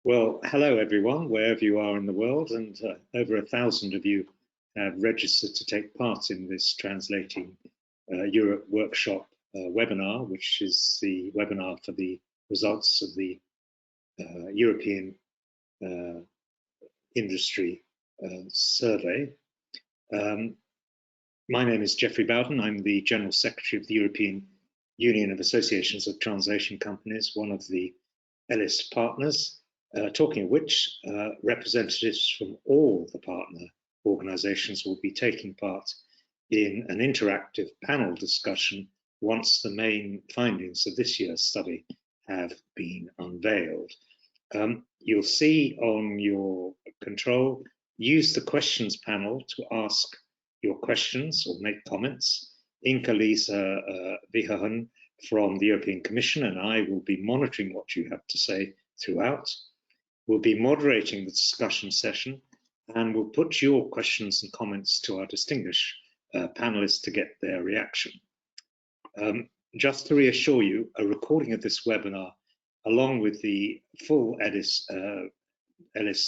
Well, hello everyone, wherever you are in the world, and over 1,000 of you have registered to take part in this Translating Europe workshop webinar, which is the webinar for the results of the European industry survey. My name is Geoffrey Bowden. I'm the General Secretary of the European Union of Associations of Translation Companies, one of the ELIS partners. Talking of which, representatives from all the partner organisations will be taking part in an interactive panel discussion once the main findings of this year's study have been unveiled. You'll see on your control, use the questions panel to ask your questions or make comments. Inka-Lisa Vihahan from the European Commission and I will be monitoring what you have to say throughout. We'll be moderating the discussion session and we'll put your questions and comments to our distinguished panelists to get their reaction. Just to reassure you, a recording of this webinar, along with the full ELIS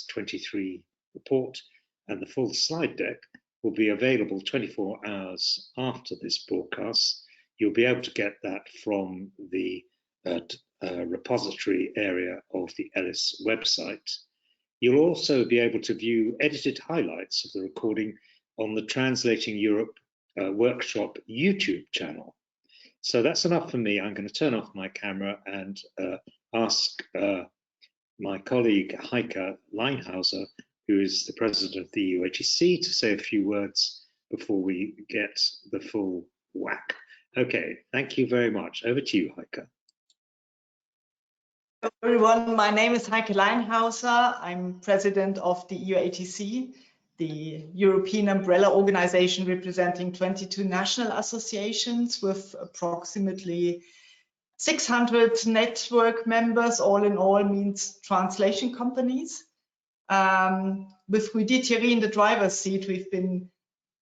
23 report and the full slide deck, will be available 24 hours after this broadcast. You'll be able to get that from the repository area of the ELIS website. You'll also be able to view edited highlights of the recording on the Translating Europe workshop YouTube channel. So that's enough for me. I'm going to turn off my camera and ask my colleague Heike Leinhauser, who is the president of the EUATC, to say a few words before we get the full whack. Okay, thank you very much. Over to you, Heike. Hello everyone, my name is Heike Leinhauser. I'm president of the EUATC, the European umbrella organization representing 22 national associations with approximately 600 network members. All in all means translation companies. With Rudi Thierry in the driver's seat, we've been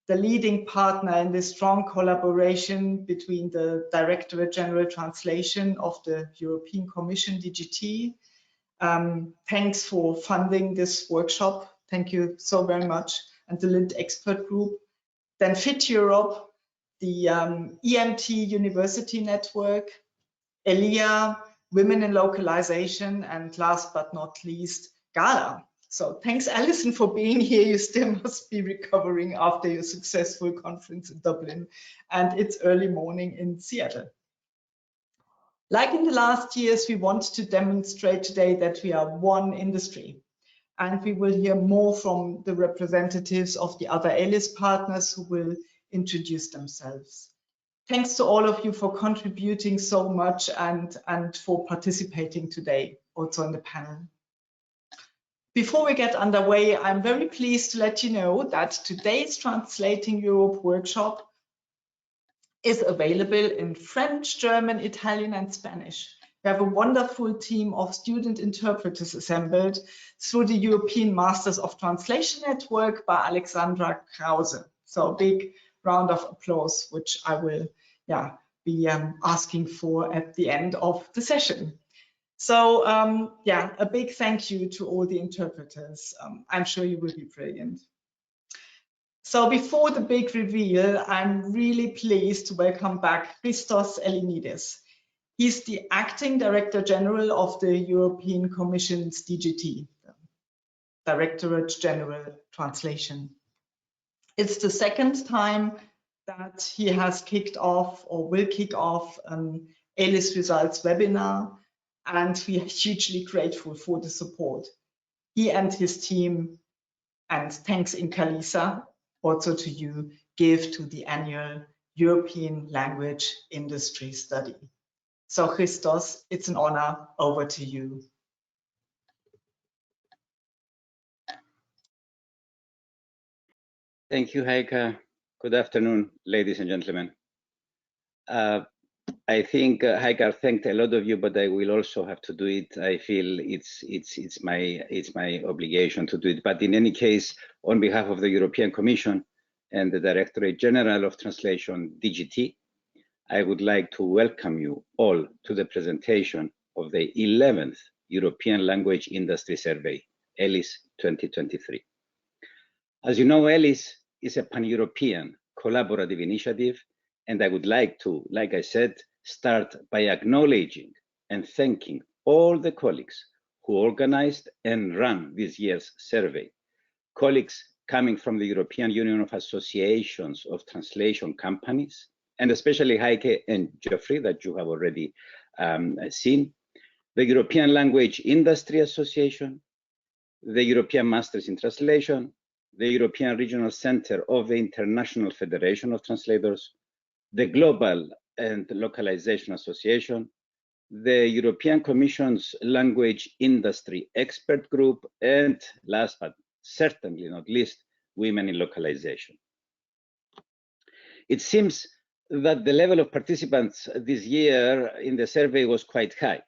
the leading partner in this strong collaboration between the Directorate General Translation of the European Commission, DGT. Thanks for funding this workshop. Thank you so very much. And the LINT expert group. Then Fit Europe, the EMT University Network, ELIA, Women in Localization, and last but not least, GALA. So thanks, Alison, for being here. You still must be recovering after your successful conference in Dublin and it's early morning in Seattle. Like in the last years, we want to demonstrate today that we are one industry, and we will hear more from the representatives of the other ELIS partners who will introduce themselves. Thanks to all of you for contributing so much and for participating today, also in the panel. Before we get underway, I'm very pleased to let you know that today's Translating Europe workshop is available in French, German, Italian, and Spanish. We have a wonderful team of student interpreters assembled through the European Masters of Translation Network by Alexandra Krause. So a big round of applause, which I will be asking for at the end of the session. So a big thank you to all the interpreters. I'm sure you will be brilliant. So before the big reveal, I'm really pleased to welcome back Christos Ellinides. He's the Acting Director General of the European Commission's DGT, Directorate General Translation. It's the second time that he has kicked off or will kick off an ELIS results webinar, and we are hugely grateful for the support he and his team, and thanks Inka-Lisa also to you, give to the annual European Language Industry Study. So Christos, it's an honor. Over to you. Thank you, Heike. Good afternoon, ladies and gentlemen. I think Heike thanked a lot of you, but I will also have to do it. I feel it's my obligation to do it. But in any case, on behalf of the European Commission and the Directorate General of Translation, DGT, I would like to welcome you all to the presentation of the 11th European Language Industry Survey, ELIS 2023. As you know, ELIS is a pan-European collaborative initiative, and I would like to, like I said, start by acknowledging and thanking all the colleagues who organized and ran this year's survey. Colleagues coming from the European Union of Associations of Translation Companies, and especially Heike and Geoffrey, that you have already seen, the European Language Industry Association, the European Masters in Translation, the European Regional Center of the International Federation of Translators, the Global and Localization Association, the European Commission's Language Industry Expert Group, and last but certainly not least, Women in Localization. It seems that the level of participants this year in the survey was quite high,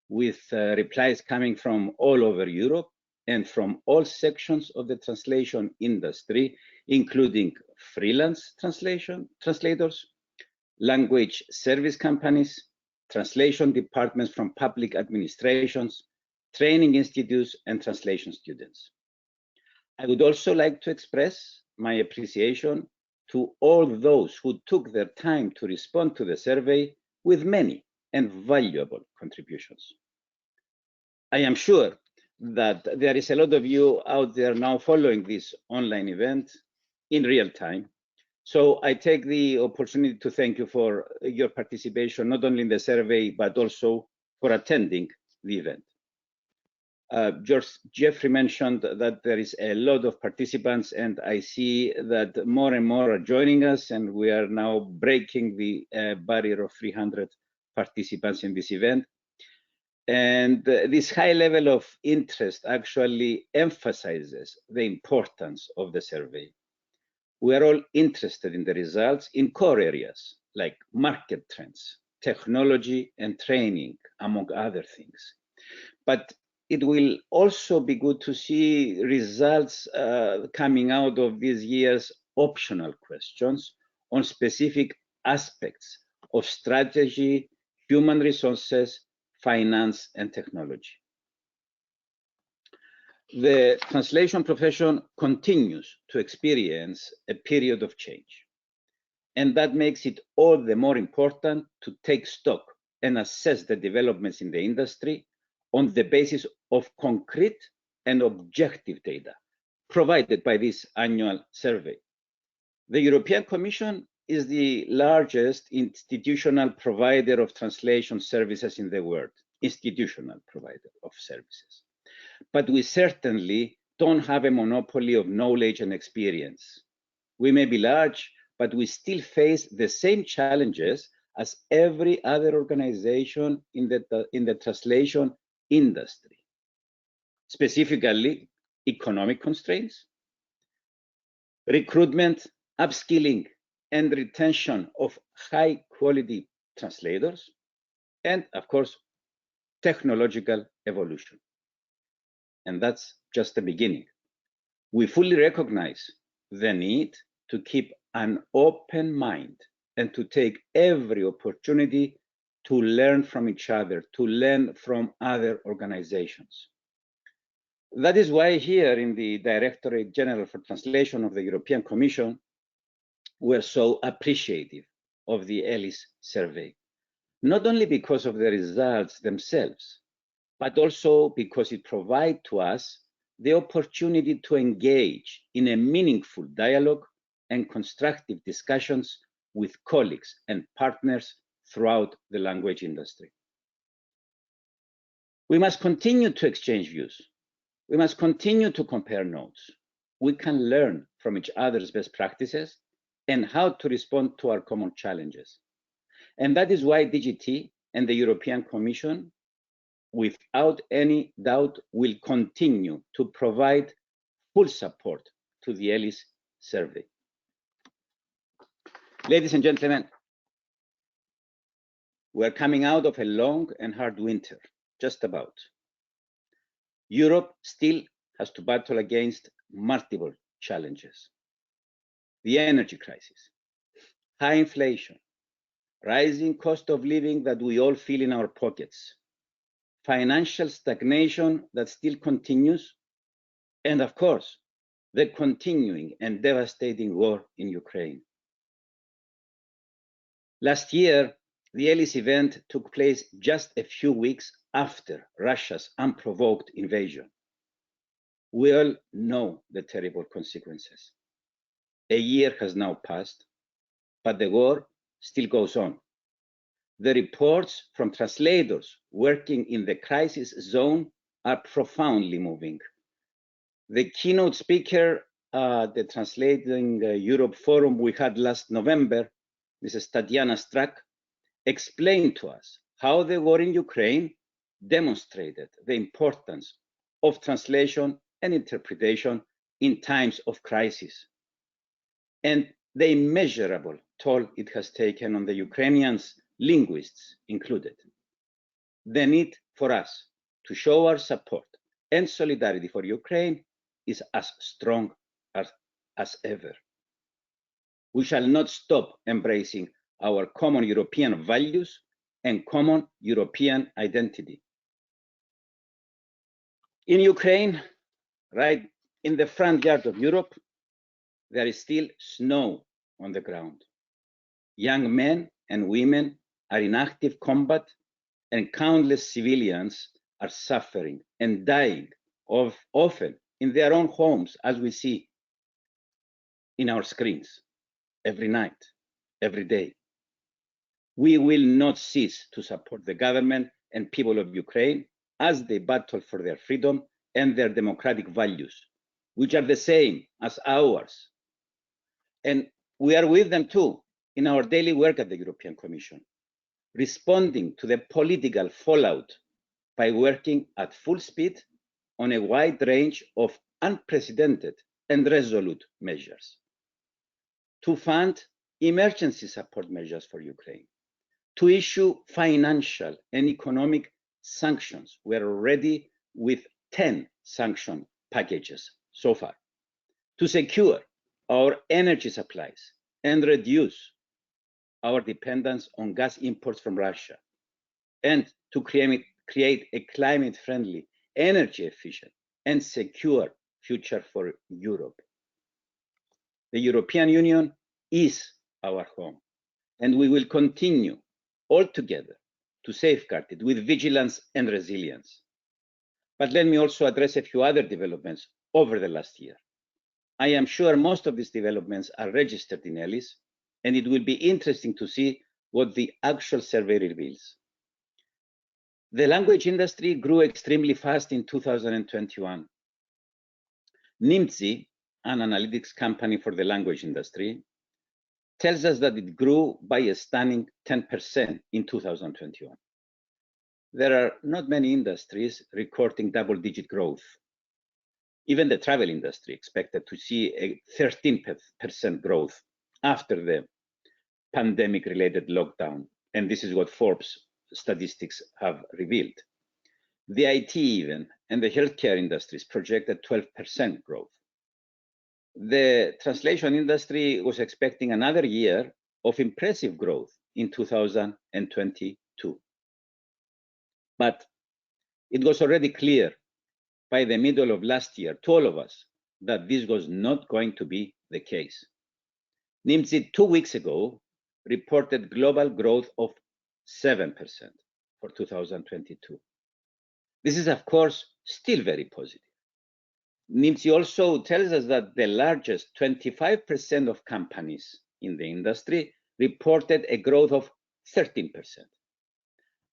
with replies coming from all over Europe and from all sections of the translation industry, including freelance translators, language service companies, translation departments from public administrations, training institutes, and translation students. I would also like to express my appreciation to all those who took their time to respond to the survey with many and valuable contributions. I am sure that there is a lot of you out there now following this online event in real time. So I take the opportunity to thank you for your participation, not only in the survey, but also for attending the event. Geoffrey mentioned that there is a lot of participants, and I see that more and more are joining us, and we are now breaking the barrier of 300 participants in this event. And this high level of interest actually emphasizes the importance of the survey. We are all interested in the results in core areas like market trends, technology, and training, among other things. But it will also be good to see results coming out of this year's optional questions on specific aspects of strategy, human resources, finance, and technology. The translation profession continues to experience a period of change, and that makes it all the more important to take stock and assess the developments in the industry on the basis of concrete and objective data provided by this annual survey. The European Commission is the largest institutional provider of translation services in the world, institutional provider of services. But we certainly don't have a monopoly of knowledge and experience. We may be large, but we still face the same challenges as every other organization in the translation industry, specifically economic constraints, recruitment, upskilling, and retention of high quality translators, and of course, technological evolution. And that's just the beginning. We fully recognize the need to keep an open mind and to take every opportunity to learn from each other, to learn from other organizations. That is why here in the Directorate General for Translation of the European Commission, we're so appreciative of the ELIS survey, not only because of the results themselves, but also because it provides to us the opportunity to engage in a meaningful dialogue and constructive discussions with colleagues and partners throughout the language industry. We must continue to exchange views. We must continue to compare notes. We can learn from each other's best practices and how to respond to our common challenges. And that is why DGT and the European Commission, without any doubt, will continue to provide full support to the ELIS survey. Ladies and gentlemen, we're coming out of a long and hard winter, just about. Europe still has to battle against multiple challenges. The energy crisis, high inflation, rising cost of living that we all feel in our pockets, financial stagnation that still continues, and of course, the continuing and devastating war in Ukraine. Last year, the ELIS event took place just a few weeks after Russia's unprovoked invasion. We all know the terrible consequences. A year has now passed, but the war still goes on. The reports from translators working in the crisis zone are profoundly moving. The keynote speaker at the Translating Europe Forum we had last November, Mrs. Tatiana Strak, explained to us how the war in Ukraine demonstrated the importance of translation and interpretation in times of crisis, and the immeasurable toll it has taken on the Ukrainians, linguists included. The need for us to show our support and solidarity for Ukraine is as strong as ever. We shall not stop embracing our common European values and common European identity. In Ukraine, right in the front yard of Europe, there is still snow on the ground. Young men and women are in active combat, and countless civilians are suffering and dying often in their own homes, as we see in our screens every night, every day. We will not cease to support the government and people of Ukraine as they battle for their freedom and their democratic values, which are the same as ours. And we are with them too in our daily work at the European Commission, responding to the political fallout by working at full speed on a wide range of unprecedented and resolute measures. To fund emergency support measures for Ukraine, to issue financial and economic sanctions. We are already with 10 sanction packages so far, to secure our energy supplies and reduce our dependence on gas imports from Russia, and to create a climate-friendly, energy-efficient, and secure future for Europe. The European Union is our home, and we will continue all together to safeguard it with vigilance and resilience. But let me also address a few other developments over the last year. I am sure most of these developments are registered in ELIS, and it will be interesting to see what the actual survey reveals. The language industry grew extremely fast in 2021. Nimdzi, an analytics company for the language industry, tells us that it grew by a stunning 10% in 2021. There are not many industries recording double-digit growth. Even the travel industry expected to see a 13% growth after the pandemic-related lockdown, and this is what Forbes statistics have revealed. The IT even and the healthcare industries projected 12% growth. The translation industry was expecting another year of impressive growth in 2022. But it was already clear by the middle of last year to all of us that this was not going to be the case. Nimdzi 2 weeks ago reported global growth of 7% for 2022. This is, of course, still very positive. Nimdzi also tells us that the largest 25% of companies in the industry reported a growth of 13%.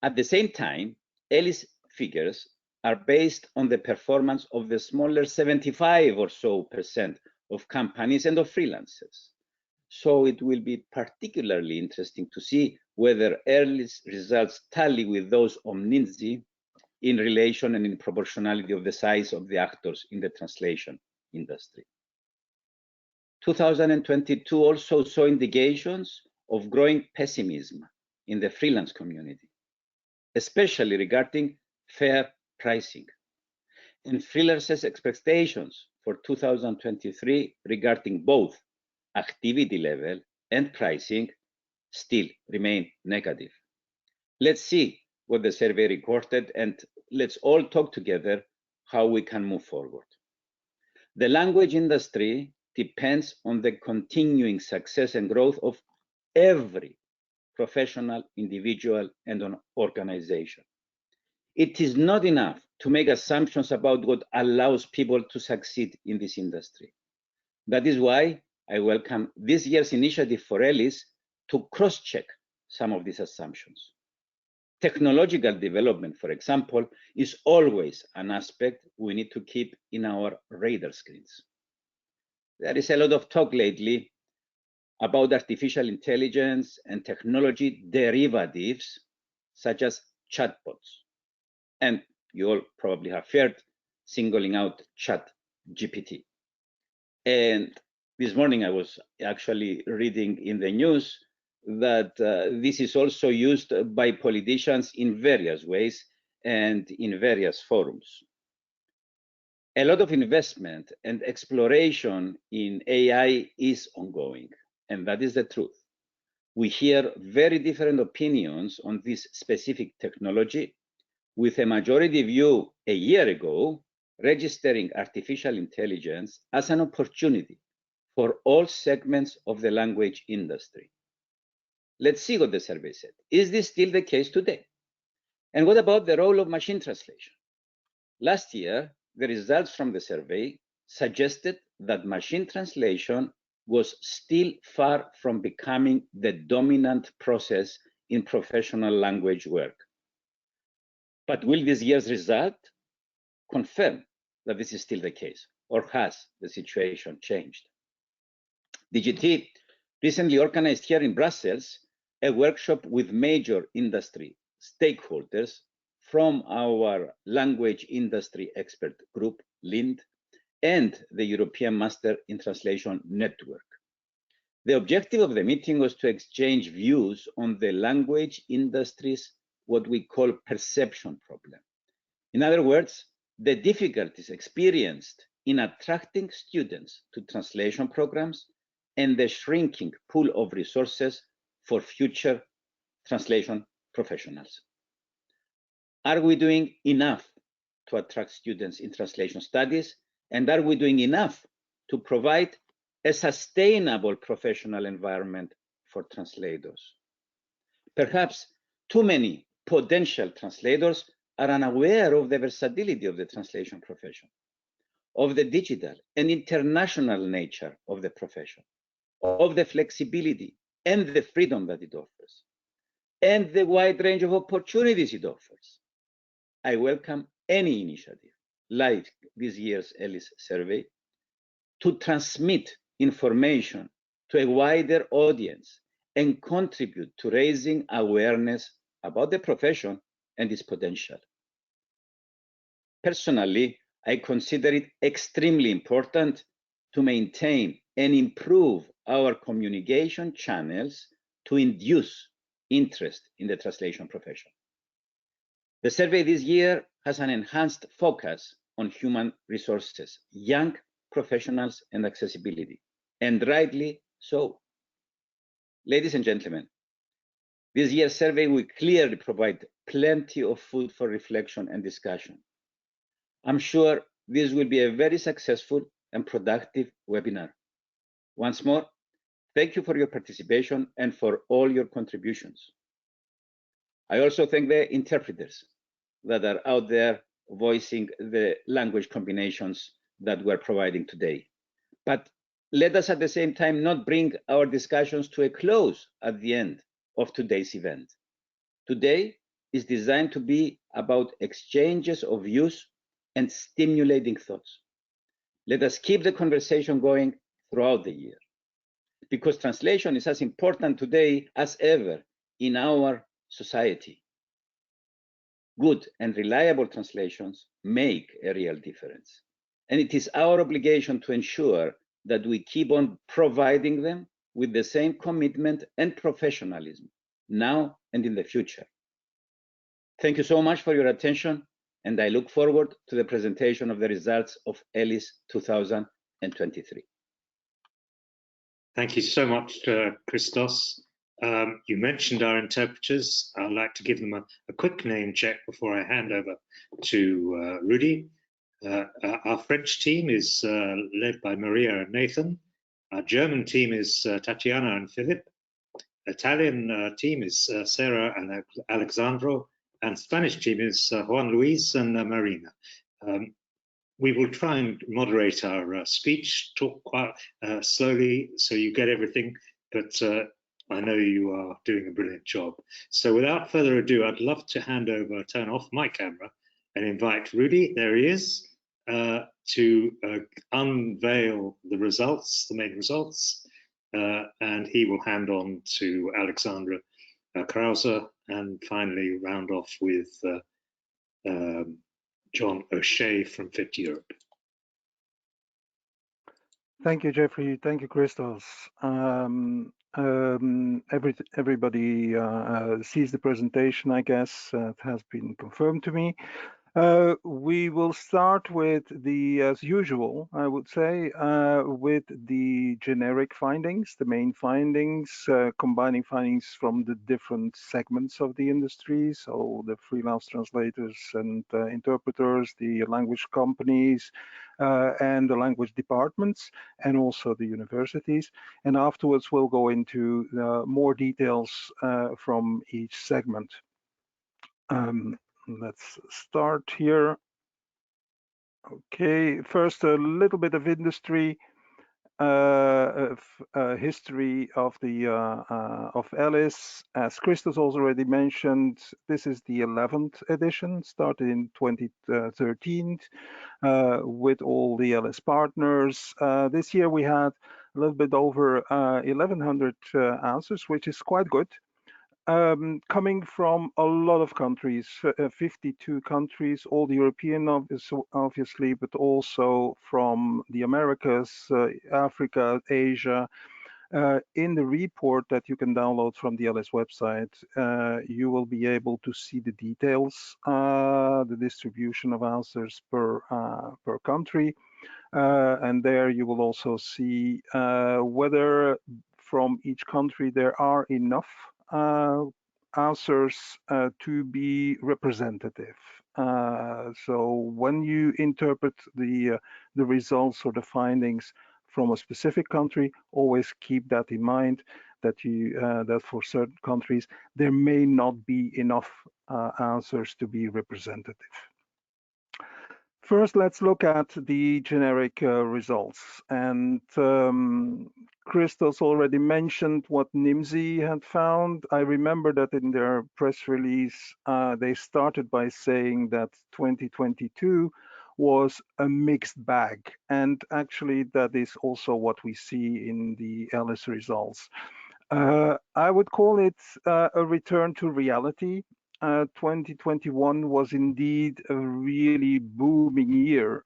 At the same time, ELIS figures are based on the performance of the smaller 75 or so % of companies and of freelancers. So it will be particularly interesting to see whether ELIS results tally with those of Nimdzi in relation and in proportionality of the size of the actors in the translation industry. 2022 also saw indications of growing pessimism in the freelance community, especially regarding fair pricing. And freelancers' expectations for 2023 regarding both activity level and pricing still remain negative. Let's see what the survey recorded and let's all talk together how we can move forward. The language industry depends on the continuing success and growth of every professional, individual, and an organization. It is not enough to make assumptions about what allows people to succeed in this industry. That is why I welcome this year's initiative for ELIS to cross-check some of these assumptions. Technological development, for example, is always an aspect we need to keep in our radar screens. There is a lot of talk lately about artificial intelligence and technology derivatives, such as chatbots. And you all probably have heard singling out ChatGPT. And this morning I was actually reading in the news that this is also used by politicians in various ways and in various forums. A lot of investment and exploration in AI is ongoing, and that is the truth. We hear very different opinions on this specific technology, with a majority view a year ago registering artificial intelligence as an opportunity for all segments of the language industry. Let's see what the survey said. Is this still the case today? And what about the role of machine translation? Last year, the results from the survey suggested that machine translation was still far from becoming the dominant process in professional language work. But will this year's result confirm that this is still the case, or has the situation changed? DGT recently organized here in Brussels a workshop with major industry stakeholders from our language industry expert group, LIND, and the European Master in Translation Network. The objective of the meeting was to exchange views on the language industry's what we call perception problem. In other words, the difficulties experienced in attracting students to translation programs and the shrinking pool of resources for future translation professionals. Are we doing enough to attract students in translation studies? And are we doing enough to provide a sustainable professional environment for translators? Perhaps too many potential translators are unaware of the versatility of the translation profession, of the digital and international nature of the profession, of the flexibility and the freedom that it offers, and the wide range of opportunities it offers. I welcome any initiative, like this year's ELIS survey, to transmit information to a wider audience and contribute to raising awareness about the profession and its potential. Personally, I consider it extremely important to maintain and improve our communication channels to induce interest in the translation profession. The survey this year has an enhanced focus on human resources, young professionals, and accessibility, and rightly so. Ladies and gentlemen, this year's survey will clearly provide plenty of food for reflection and discussion. I'm sure this will be a very successful and productive webinar. Once more, thank you for your participation and for all your contributions. I also thank the interpreters that are out there voicing the language combinations that we're providing today. But let us at the same time not bring our discussions to a close at the end of today's event. Today is designed to be about exchanges of views and stimulating thoughts. Let us keep the conversation going throughout the year, because translation is as important today as ever in our society. Good and reliable translations make a real difference, and it is our obligation to ensure that we keep on providing them with the same commitment and professionalism now and in the future. Thank you so much for your attention, and I look forward to the presentation of the results of ELIS 2023. Thank you so much, Christos. You mentioned our interpreters. I'd like to give them a quick name check before I hand over to Rudy. Our French team is led by Maria and Nathan. Our German team is Tatiana and Philip. Italian team is Sarah and Alexandro. And Spanish team is Juan Luis and Marina. We will try and moderate our speech, talk quite slowly so you get everything, but I know you are doing a brilliant job. So without further ado, I'd love to turn off my camera and invite Rudy, there he is, to unveil the results, the main results, and he will hand on to Alexandra Krause and finally round off with John O'Shea from Fit Europe. Thank you, Jeffrey. Thank you, Christos. Everybody sees the presentation, I guess. It has been confirmed to me. We will start with as usual, I would say, with the generic findings, the main findings, combining findings from the different segments of the industry, so the freelance translators and interpreters, the language companies, and the language departments, and also the universities. And afterwards, we'll go into more details from each segment. Let's start here. Okay, first a little bit of industry history of the of ELIS. As Christos already mentioned, this is the 11th edition, started in 2013 with all the ELIS partners. This year we had a little bit over 1,100 answers, which is quite good. Coming from a lot of countries, 52 countries, all the European obviously, but also from the Americas, Africa, Asia. In the report that you can download from the ELIS website, you will be able to see the details, the distribution of answers per country. And there you will also see whether from each country there are enough answers to be representative. So when you interpret the results or the findings from a specific country, always keep that in mind, that that for certain countries there may not be enough answers to be representative. First, let's look at the generic results. And Christos already mentioned what NIMSY had found. I remember that in their press release, they started by saying that 2022 was a mixed bag. And actually, that is also what we see in the ELIS results. I would call it a return to reality. 2021 was indeed a really booming year.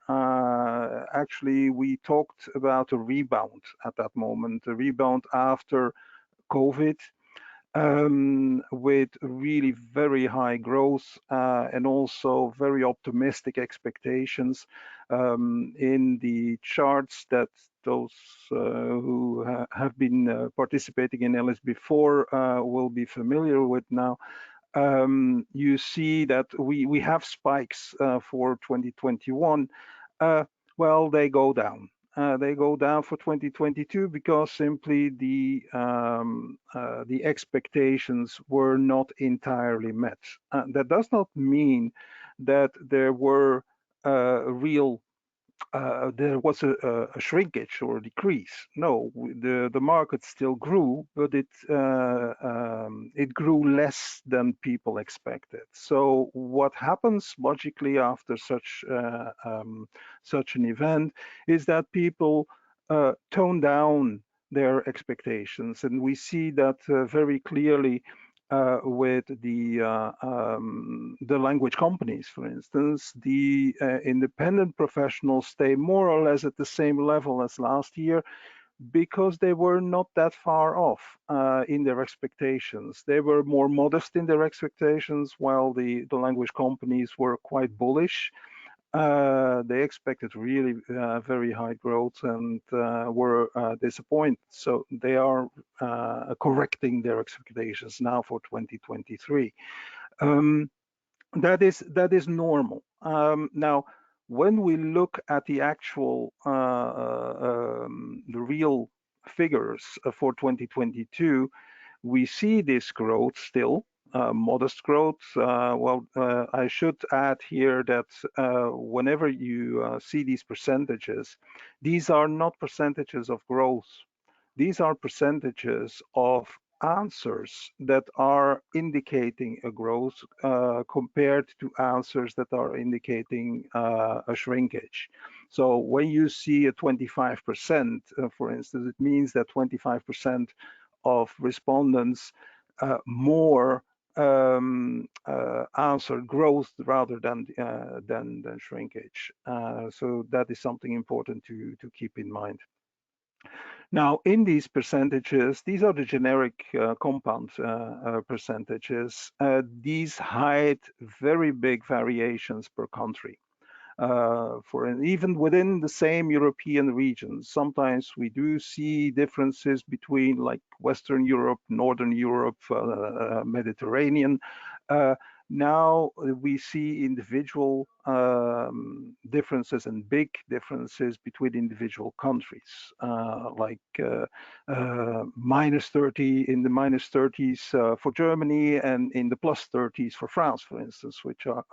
Actually, we talked about a rebound at that moment, a rebound after COVID, with really very high growth and also very optimistic expectations in the charts that those who have been participating in ELIS before will be familiar with now. You see that we have spikes for 2021. Well, they go down. They go down for 2022 because simply the expectations were not entirely met. That does not mean that there were there was a shrinkage or a decrease. No, the market still grew, but it grew less than people expected. So what happens logically after such an event is that people tone down their expectations, and we see that very clearly with the language companies, for instance. The independent professionals stay more or less at the same level as last year because they were not that far off in their expectations. They were more modest in their expectations, while the language companies were quite bullish. They expected really very high growth and were disappointed. So they are correcting their expectations now for 2023. That is normal. Now, when we look at the actual the real figures for 2022, we see this growth still, modest growth. I should add here that whenever you see these percentages, these are not percentages of growth. These are percentages of answers that are indicating a growth compared to answers that are indicating a shrinkage. So when you see a 25%, for instance, it means that 25% of respondents more answer growth rather than shrinkage. So that is something important to keep in mind. Now, in these percentages, these are the generic compound percentages. These hide very big variations per country. Even within the same European region, sometimes we do see differences between like Western Europe, Northern Europe, Mediterranean. Now we see individual differences and big differences between individual countries, like -30 in the -30s for Germany and in the +30s for France, for instance, which are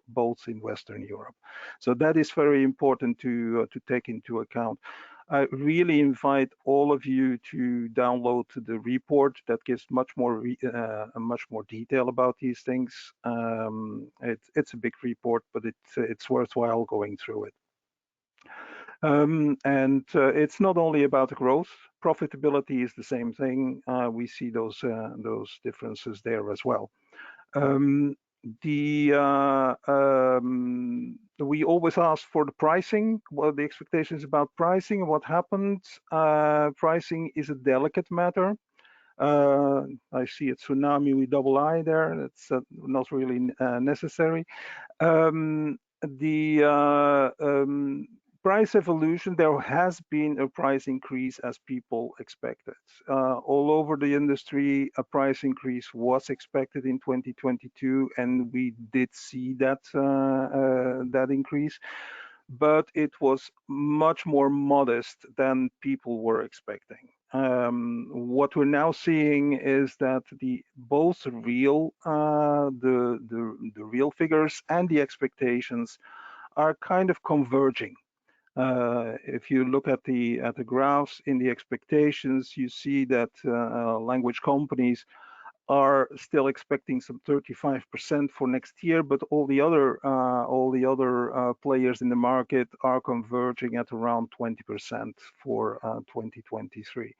both in Western Europe. So that is very important to take into account. I really invite all of you to download the report that gives much more detail about these things. It's a big report, but it's worthwhile going through it. It's not only about growth. Profitability is the same thing. We see those differences there as well. We always ask for the pricing, what are the expectations about pricing and what happened. Pricing is a delicate matter. I see a tsunami with double I there. That's not really necessary. Price evolution, there has been a price increase as people expected. All over the industry, a price increase was expected in 2022, and we did see that increase, but it was much more modest than people were expecting. What we're now seeing is that both the real figures and the expectations are kind of converging. If you look at the graphs in the expectations, you see that language companies are still expecting some 35% for next year, but all the other players in the market are converging at around 20% for 2023.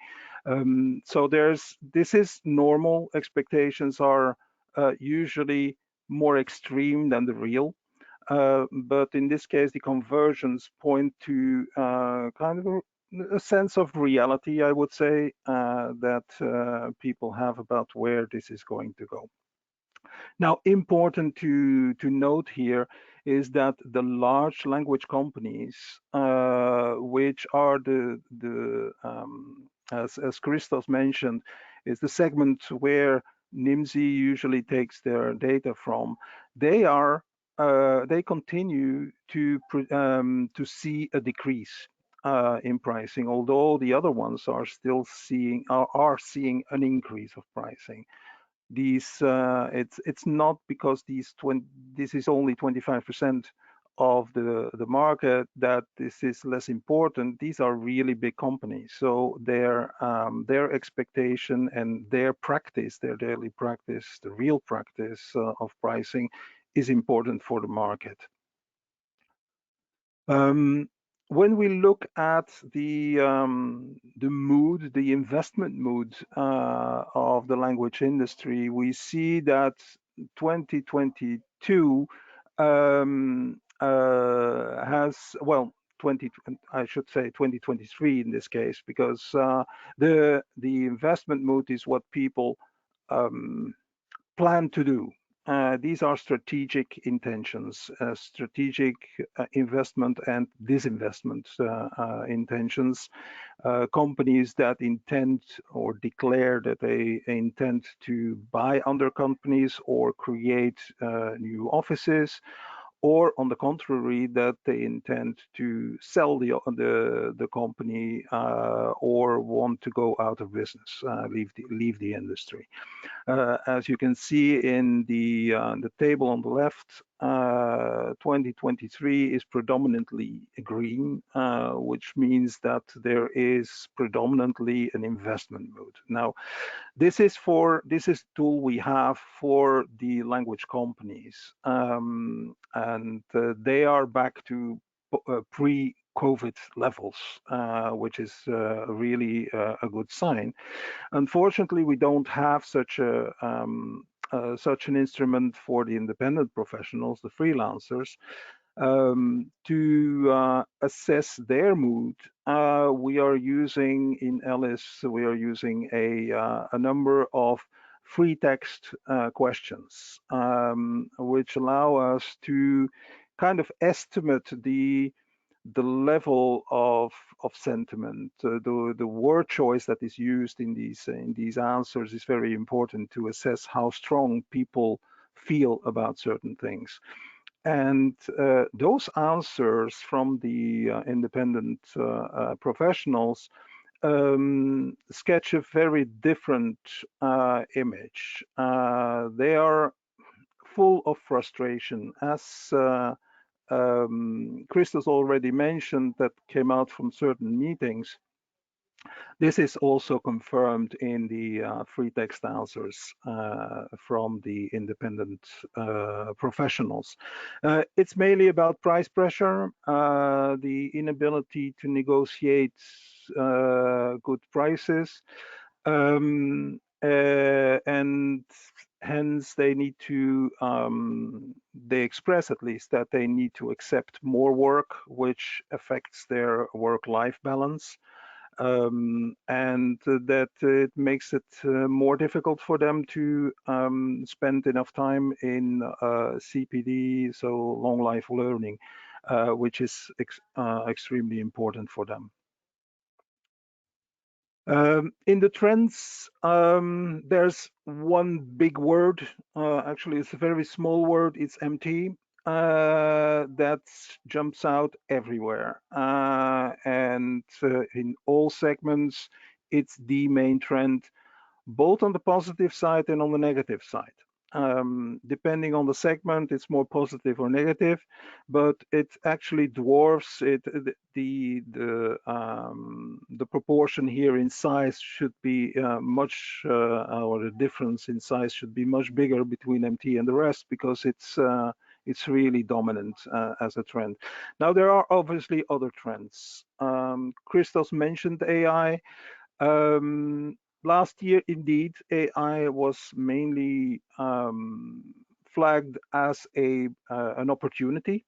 So this is normal. Expectations are usually more extreme than the real. But in this case, the conversions point to kind of a sense of reality, I would say, that people have about where this is going to go. Now, important to note here is that the large language companies, which are as Christos mentioned, is the segment where NIMSY usually takes their data from. They continue to see a decrease in pricing, although the other ones are still seeing an increase of pricing. It's not because this is only 25% of the market that this is less important. These are really big companies, so their expectation and their practice, their daily practice, the real practice of pricing is important for the market. When we look at the mood, the investment mood of the language industry, we see that 2022 I should say 2023 in this case, because the investment mood is what people plan to do. these are strategic intentions, strategic investment and disinvestment intentions. Companies that intend or declare that they intend to buy other companies or create new offices, or on the contrary, that they intend to sell the company or want to go out of business, leave the industry. As you can see in the table on the left, 2023 is predominantly green, which means that there is predominantly an investment mode. Now, this is the tool we have for the language companies, and they are back to pre-COVID levels, which is really a good sign. Unfortunately, we don't have such an instrument for the independent professionals, the freelancers, to assess their mood. We are using in ELIS, a number of free text questions, which allow us to kind of estimate the level of sentiment. The word choice that is used in these answers is very important to assess how strong people feel about certain things. And those answers from the independent professionals sketch a very different image. They are full of frustration, as Christos already mentioned, that came out from certain meetings. This is also confirmed in the free text answers from the independent professionals. It's mainly about price pressure, the inability to negotiate good prices, and hence they need to, they express at least that they need to accept more work, which affects their work-life balance. And that it makes it more difficult for them to spend enough time in CPD, so long life learning, which is extremely important for them. In the trends, there's one big word, actually it's a very small word, it's MT. That jumps out everywhere, and in all segments it's the main trend, both on the positive side and on the negative side. Depending on the segment, it's more positive or negative, but it actually dwarfs it. The proportion here in size should be much, or the difference in size should be much bigger between MT and the rest, because it's really dominant as a trend. Now, there are obviously other trends. Christos mentioned AI. Last year, indeed, AI was mainly flagged as an opportunity.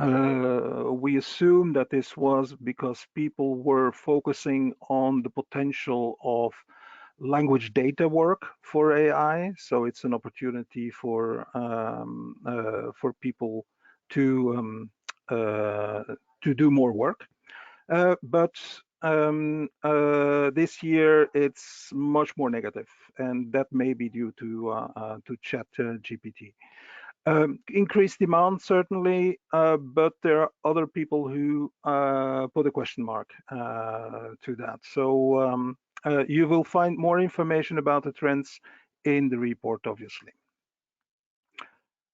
We assume that this was because people were focusing on the potential of language data work for AI, so it's an opportunity for people to do more work. But this year it's much more negative, and that may be due to ChatGPT. Increased demand, certainly, but there are other people who put a question mark to that. So you will find more information about the trends in the report, obviously.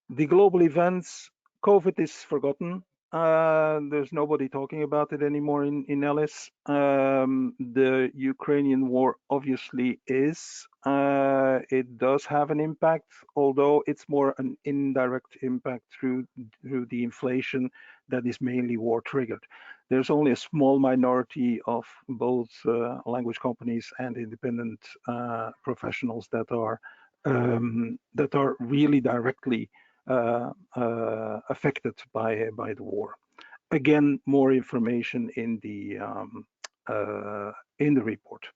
The global events, COVID is forgotten. There's nobody talking about it anymore in ELIS. The Ukrainian war obviously is. It does have an impact, although it's more an indirect impact through the inflation that is mainly war triggered. There's only a small minority of both language companies and independent professionals that are really directly affected by the war. Again, more information in the report.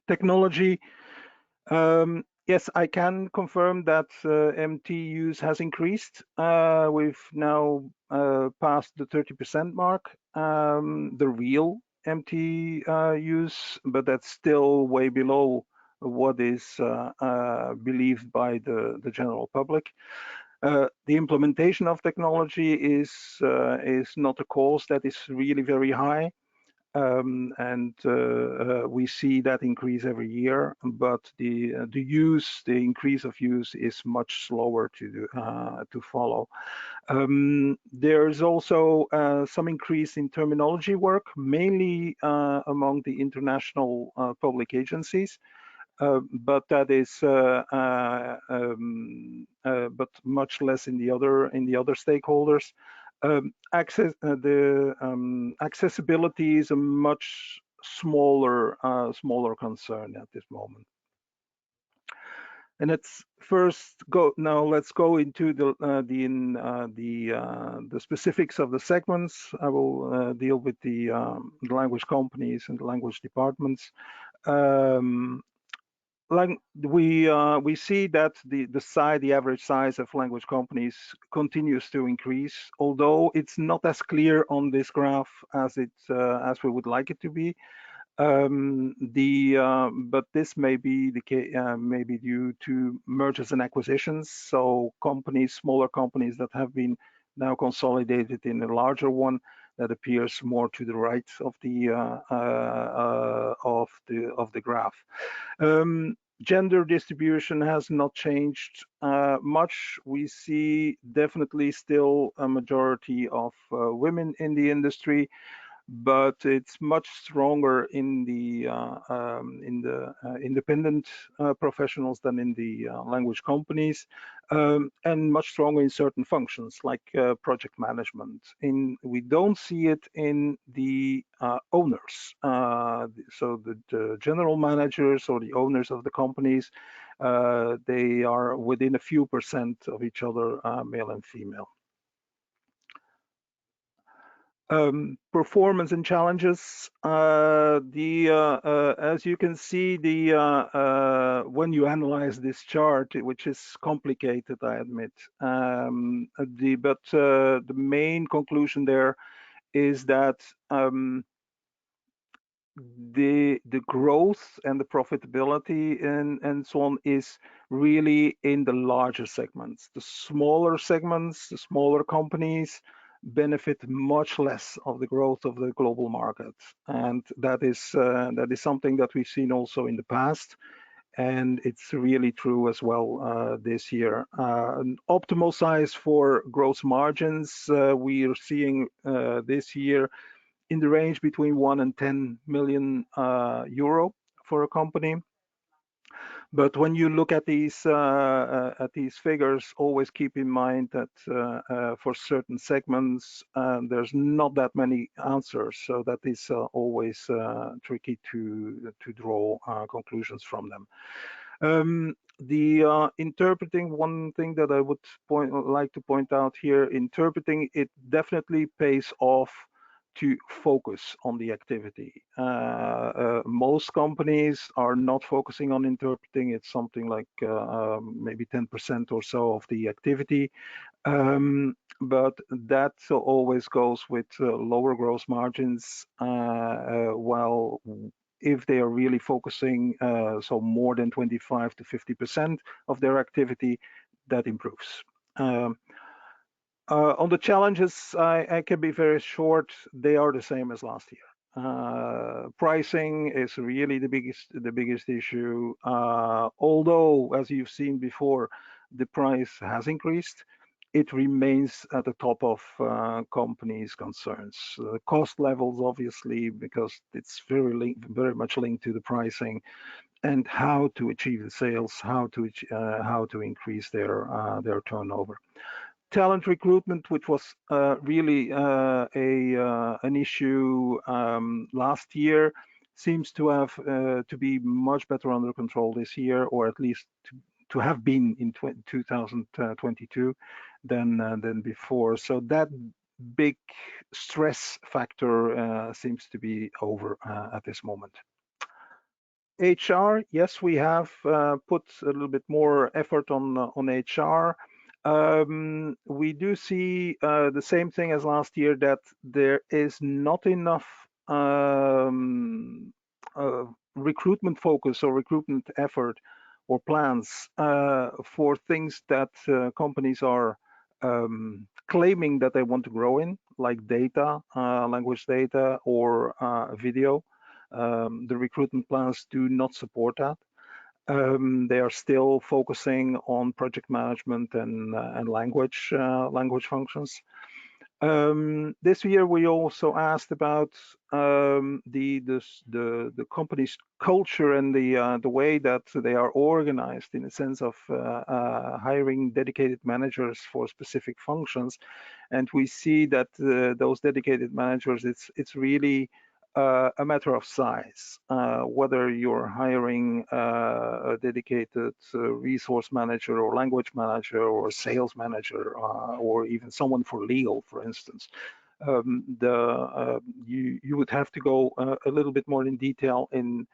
Technology. Yes, I can confirm that MT use has increased. We've now passed the 30% mark, the real MT use, but that's still way below what is believed by the general public. The implementation of technology is not a cost that is really very high. And we see that increase every year, but the increase of use is much slower to follow. There's also some increase in terminology work, mainly among the international public agencies. But that is but much less in the other stakeholders. Accessibility is a much smaller concern at this moment. And let's go into the specifics of the segments. I will deal with the language companies and the language departments. We see that the average size of language companies continues to increase, although it's not as clear on this graph as we would like it to be. But this may be maybe due to mergers and acquisitions. So smaller companies that have been now consolidated in a larger one that appears more to the right of the graph. Gender distribution has not changed much. We see definitely still a majority of women in the industry, but it's much stronger in the independent professionals than in the language companies, and much stronger in certain functions like project management. We don't see it in the owners, so the general managers or the owners of the companies. They are within a few percent of each other, male and female. Performance and challenges. As you can see, when you analyze this chart, which is complicated, I admit, but the main conclusion there is that the growth and the profitability and so on is really in the larger segments. The smaller segments, the smaller companies, benefit much less of the growth of the global market, and that is something that we've seen also in the past, and it's really true as well this year. An optimal size for gross margins we are seeing this year in the range between 1 and 10 million euro for a company. But when you look at these figures, always keep in mind that for certain segments, there's not that many answers, so that is always tricky to draw conclusions from them. Interpreting, one thing that I would like to point out here, interpreting, it definitely pays off to focus on the activity. Most companies are not focusing on interpreting. It's something like maybe 10% or so of the activity. But that always goes with lower gross margins, while if they are really focusing, so more than 25 to 50% of their activity, that improves. On the challenges, I can be very short. They are the same as last year. Pricing is really the biggest issue. Although, as you've seen before, the price has increased, it remains at the top of companies' concerns. Cost levels, obviously, because it's very much linked to the pricing and how to achieve the sales, how to increase their turnover. Talent recruitment, which was really an issue last year, seems to have to be much better under control this year, or at least to have been in 2022 than before. So that big stress factor seems to be over at this moment. HR, yes, we have put a little bit more effort on HR. We do see the same thing as last year, that there is not enough recruitment focus or recruitment effort or plans for things that companies are claiming that they want to grow in, like data, language data, or video. The recruitment plans do not support that. They are still focusing on project management and language functions. This year we also asked about the company's culture and the way that they are organized, in the sense of hiring dedicated managers for specific functions, and we see that those dedicated managers, it's really a matter of size, whether you're hiring a dedicated resource manager or language manager or sales manager or even someone for legal, for instance. You would have to go a little bit more in detail in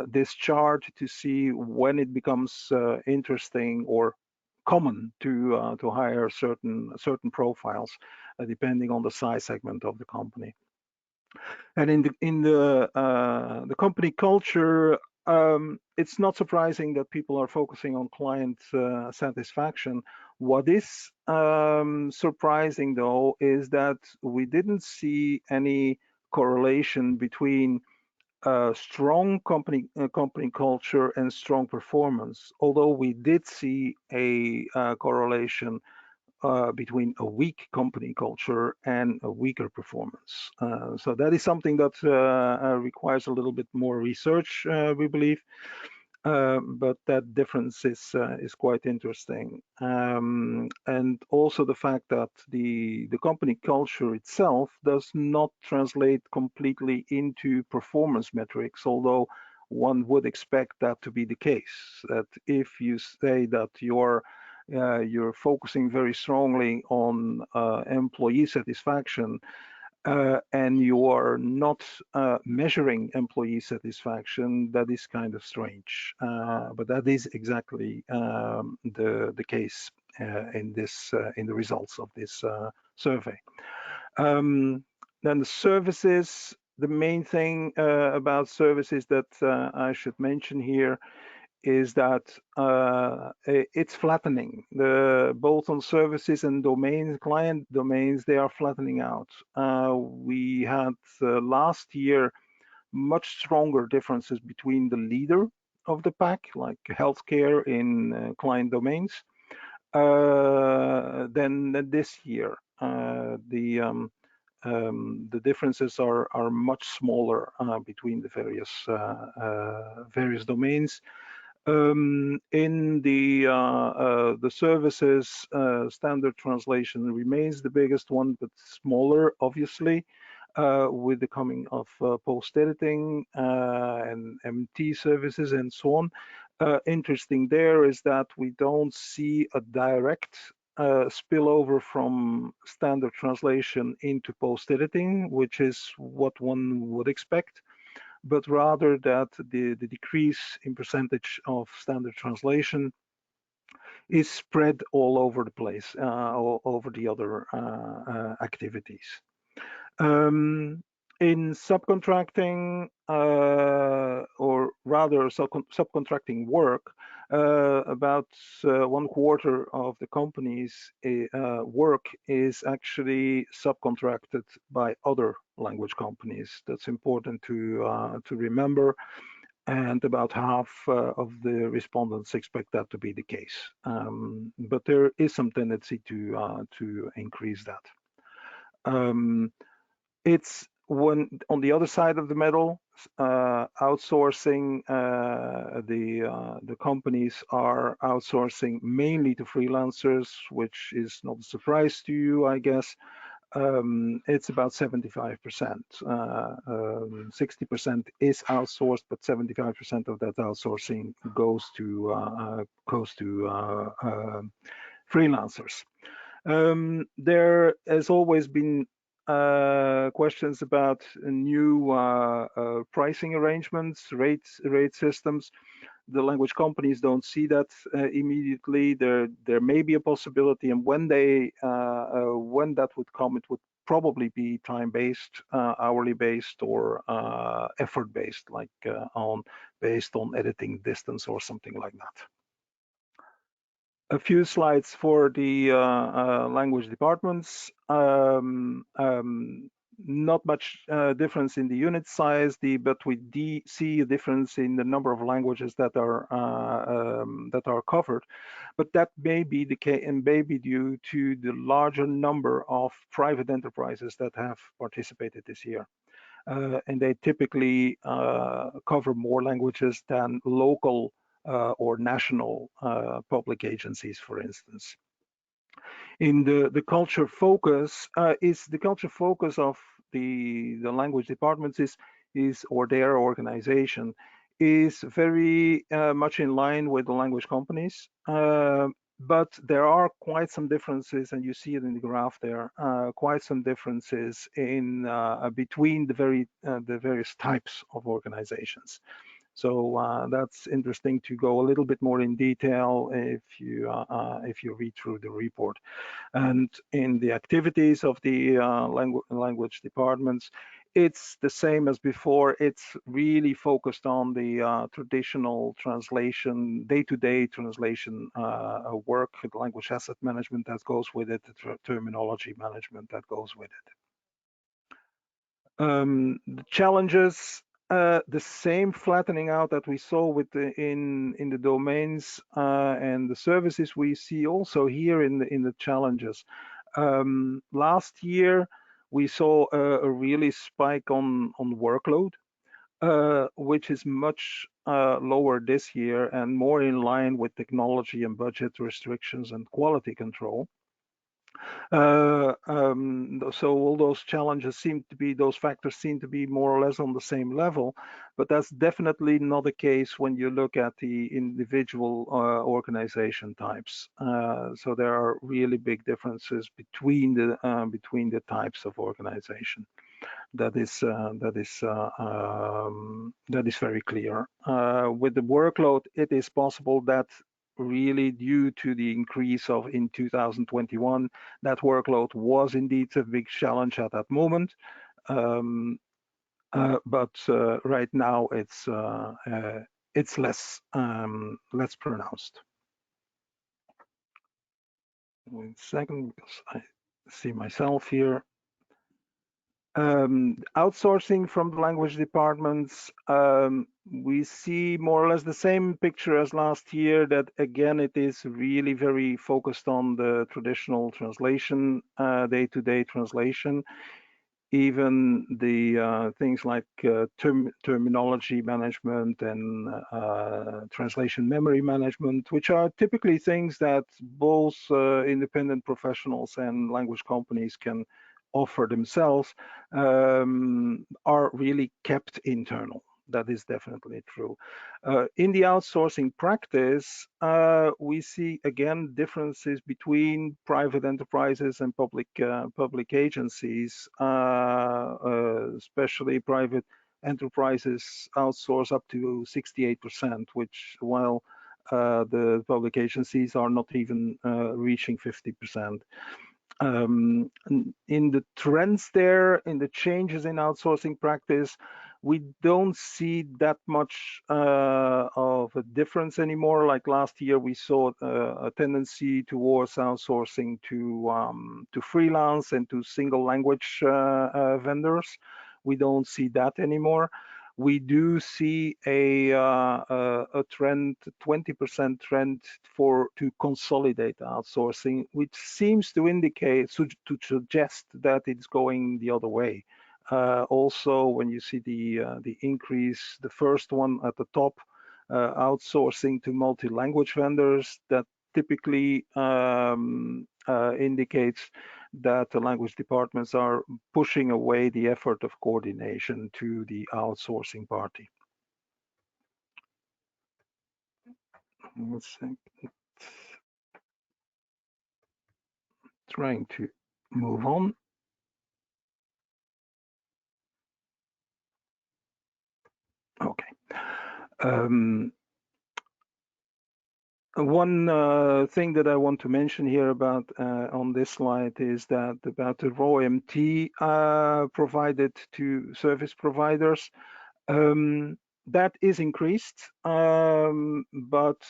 this chart to see when it becomes interesting or common to hire certain profiles, depending on the size segment of the company. And in the company culture, it's not surprising that people are focusing on client satisfaction. What is surprising, though, is that we didn't see any correlation between strong company culture and strong performance, although we did see a correlation between a weak company culture and a weaker performance. So that is something that requires a little bit more research, we believe, but that difference is quite interesting. And also the fact that the company culture itself does not translate completely into performance metrics, although one would expect that to be the case, that if you say that you're focusing very strongly on employee satisfaction and you are not measuring employee satisfaction, that is kind of strange. But that is exactly the case in the results of this survey. Then the services. The main thing about services that I should mention here is that it's flattening. Both on services and domains, client domains, they are flattening out. We had last year much stronger differences between the leader of the pack, like healthcare in client domains, than this year. The differences are much smaller between the various domains. In the services, standard translation remains the biggest one, but smaller, obviously, with the coming of post-editing and MT services and so on. Interesting there is that we don't see a direct spillover from standard translation into post-editing, which is what one would expect, but rather that the decrease in percentage of standard translation is spread all over the place, all over the other activities. In subcontracting, or rather subcontracting work, about 1/4 of the company's work is actually subcontracted by other language companies. That's important to remember. And about half of the respondents expect that to be the case. But there is some tendency to increase that. It's when on the other side of the medal, outsourcing, the companies are outsourcing mainly to freelancers, which is not a surprise to you, I guess. It's about 75%. 60% is outsourced, but 75% of that outsourcing goes to freelancers. There has always been questions about new pricing arrangements, rate systems. The language companies don't see that immediately. There may be a possibility, and when that would come, it would probably be time-based, hourly-based, or effort-based, like based on editing distance or something like that. A few slides for the language departments. Not much difference in the unit size, but we see a difference in the number of languages that are covered. But that may be the case, and may be due to the larger number of private enterprises that have participated this year. And they typically cover more languages than local or national public agencies, for instance. In the culture focus of the language departments is or their organization is very much in line with the language companies. But there are quite some differences, and you see it in the graph there, quite some differences in between the various types of organizations. So that's interesting to go a little bit more in detail if you read through the report. And in the activities of the language departments, it's the same as before. It's really focused on the traditional translation, day-to-day translation work, the language asset management that goes with it, the terminology management that goes with it. The challenges, the same flattening out that we saw with in the domains and the services, we see also here in the challenges. Last year we saw a really spike on workload, which is much lower this year and more in line with technology and budget restrictions and quality control. So all those challenges those factors seem to be more or less on the same level, but that's definitely not the case when you look at the individual organization types. So there are really big differences between the types of organization. That is very clear. With the workload, it is possible that really due to the increase in 2021, that workload was indeed a big challenge at that moment. But right now it's less pronounced. One second, because I see myself here. Outsourcing from the language departments, we see more or less the same picture as last year, that again it is really very focused on the traditional translation, day-to-day translation. Even the things like terminology management and translation memory management, which are typically things that both independent professionals and language companies can offer themselves, are really kept internal. That is definitely true. In the outsourcing practice, we see again differences between private enterprises and public agencies, especially private enterprises outsource up to 68%, which while the public agencies are not even reaching 50%. In the trends there, in the changes in outsourcing practice, we don't see that much of a difference anymore. Like last year, we saw a tendency towards outsourcing to freelance and to single language vendors. We don't see that anymore. We do see a trend, 20% trend to consolidate outsourcing, which seems to indicate, to suggest that it's going the other way. Also, when you see the increase, the first one at the top, outsourcing to multi-language vendors, that typically indicates that the language departments are pushing away the effort of coordination to the outsourcing party. One second. Trying to move on. One thing that I want to mention here about on this slide is that about the raw MT provided to service providers. That is increased, but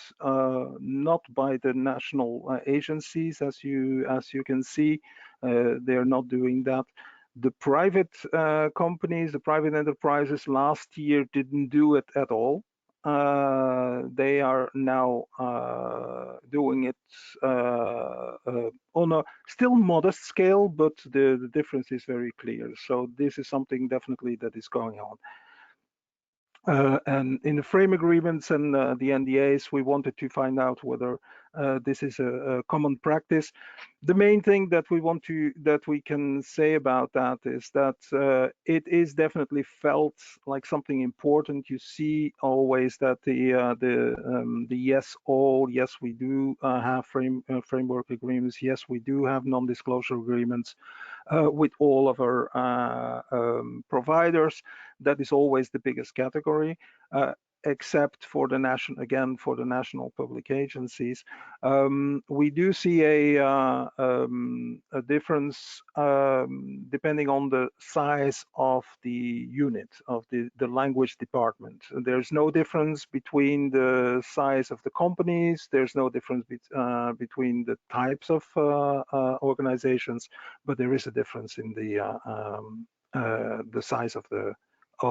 not by the national agencies, as you can see. They are not doing that. The private companies, the private enterprises last year didn't do it at all. They are now doing it on a still modest scale, but the difference is very clear. So this is something definitely that is going on. And in the frame agreements and the NDAs, we wanted to find out whether this is a common practice. The main thing that we can say about that is that it is definitely felt like something important. You see always that the yes all, yes we do have framework agreements, yes we do have non-disclosure agreements with all of our providers. That is always the biggest category, except for the national public agencies. We do see a difference depending on the size of the unit of the language department. There's no difference between the size of the companies. There's no difference between the types of organizations, but there is a difference in the size of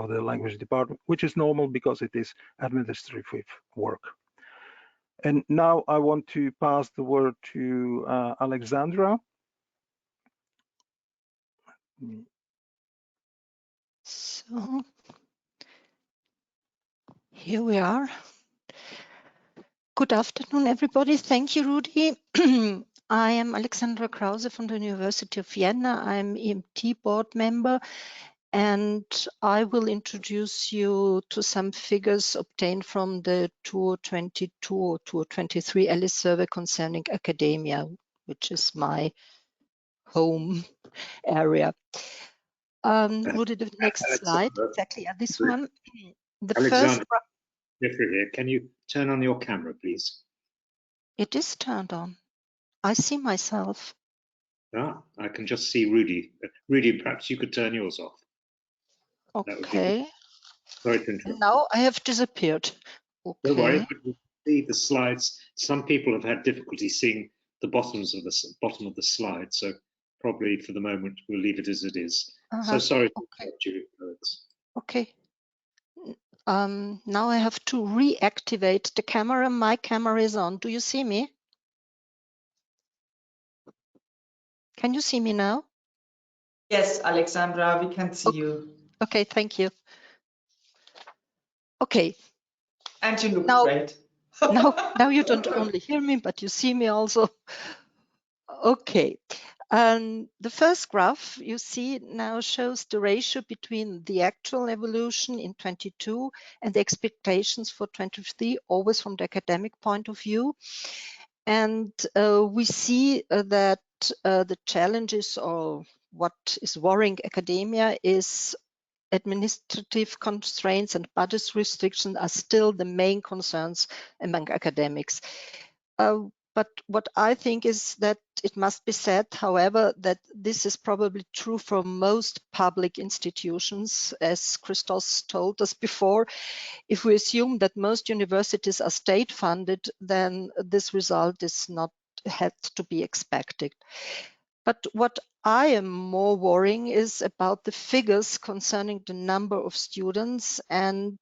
the language department, which is normal because it is administrative work. And now I want to pass the word to Alexandra. So here we are. Good afternoon, everybody. Thank you, Rudy. I am Alexandra Krause from the University of Vienna. I'm EMT board member, and I will introduce you to some figures obtained from the 2022 or 2023 ELIS survey concerning academia, which is my home area. Rudy, the next slide, exactly, this one. The Alexandra, first. Jeffrey here. Can you turn on your camera, please? It is turned on. I see myself. Ah, I can just see Rudy. Rudy, perhaps you could turn yours off. Okay. Sorry to interrupt. Now I have disappeared. Okay. Don't worry, but you see the slides. Some people have had difficulty seeing the bottom of the slide, so probably for the moment we'll leave it as it is. So sorry to interrupt you, Alex. Okay. Now I have to reactivate the camera. My camera is on. Do you see me? Can you see me now? Yes, Alexandra, we can see you. Okay, thank you. Okay. And you look great. now you don't only hear me, but you see me also. Okay. The first graph you see now shows the ratio between the actual evolution in 22 and the expectations for 23, always from the academic point of view. And we see that the challenges or what is worrying academia is administrative constraints and budget restrictions are still the main concerns among academics. But what I think is that it must be said, however, that this is probably true for most public institutions, as Christos told us before. If we assume that most universities are state-funded, then this result is not had to be expected. But what I am more worrying is about the figures concerning the number of students, and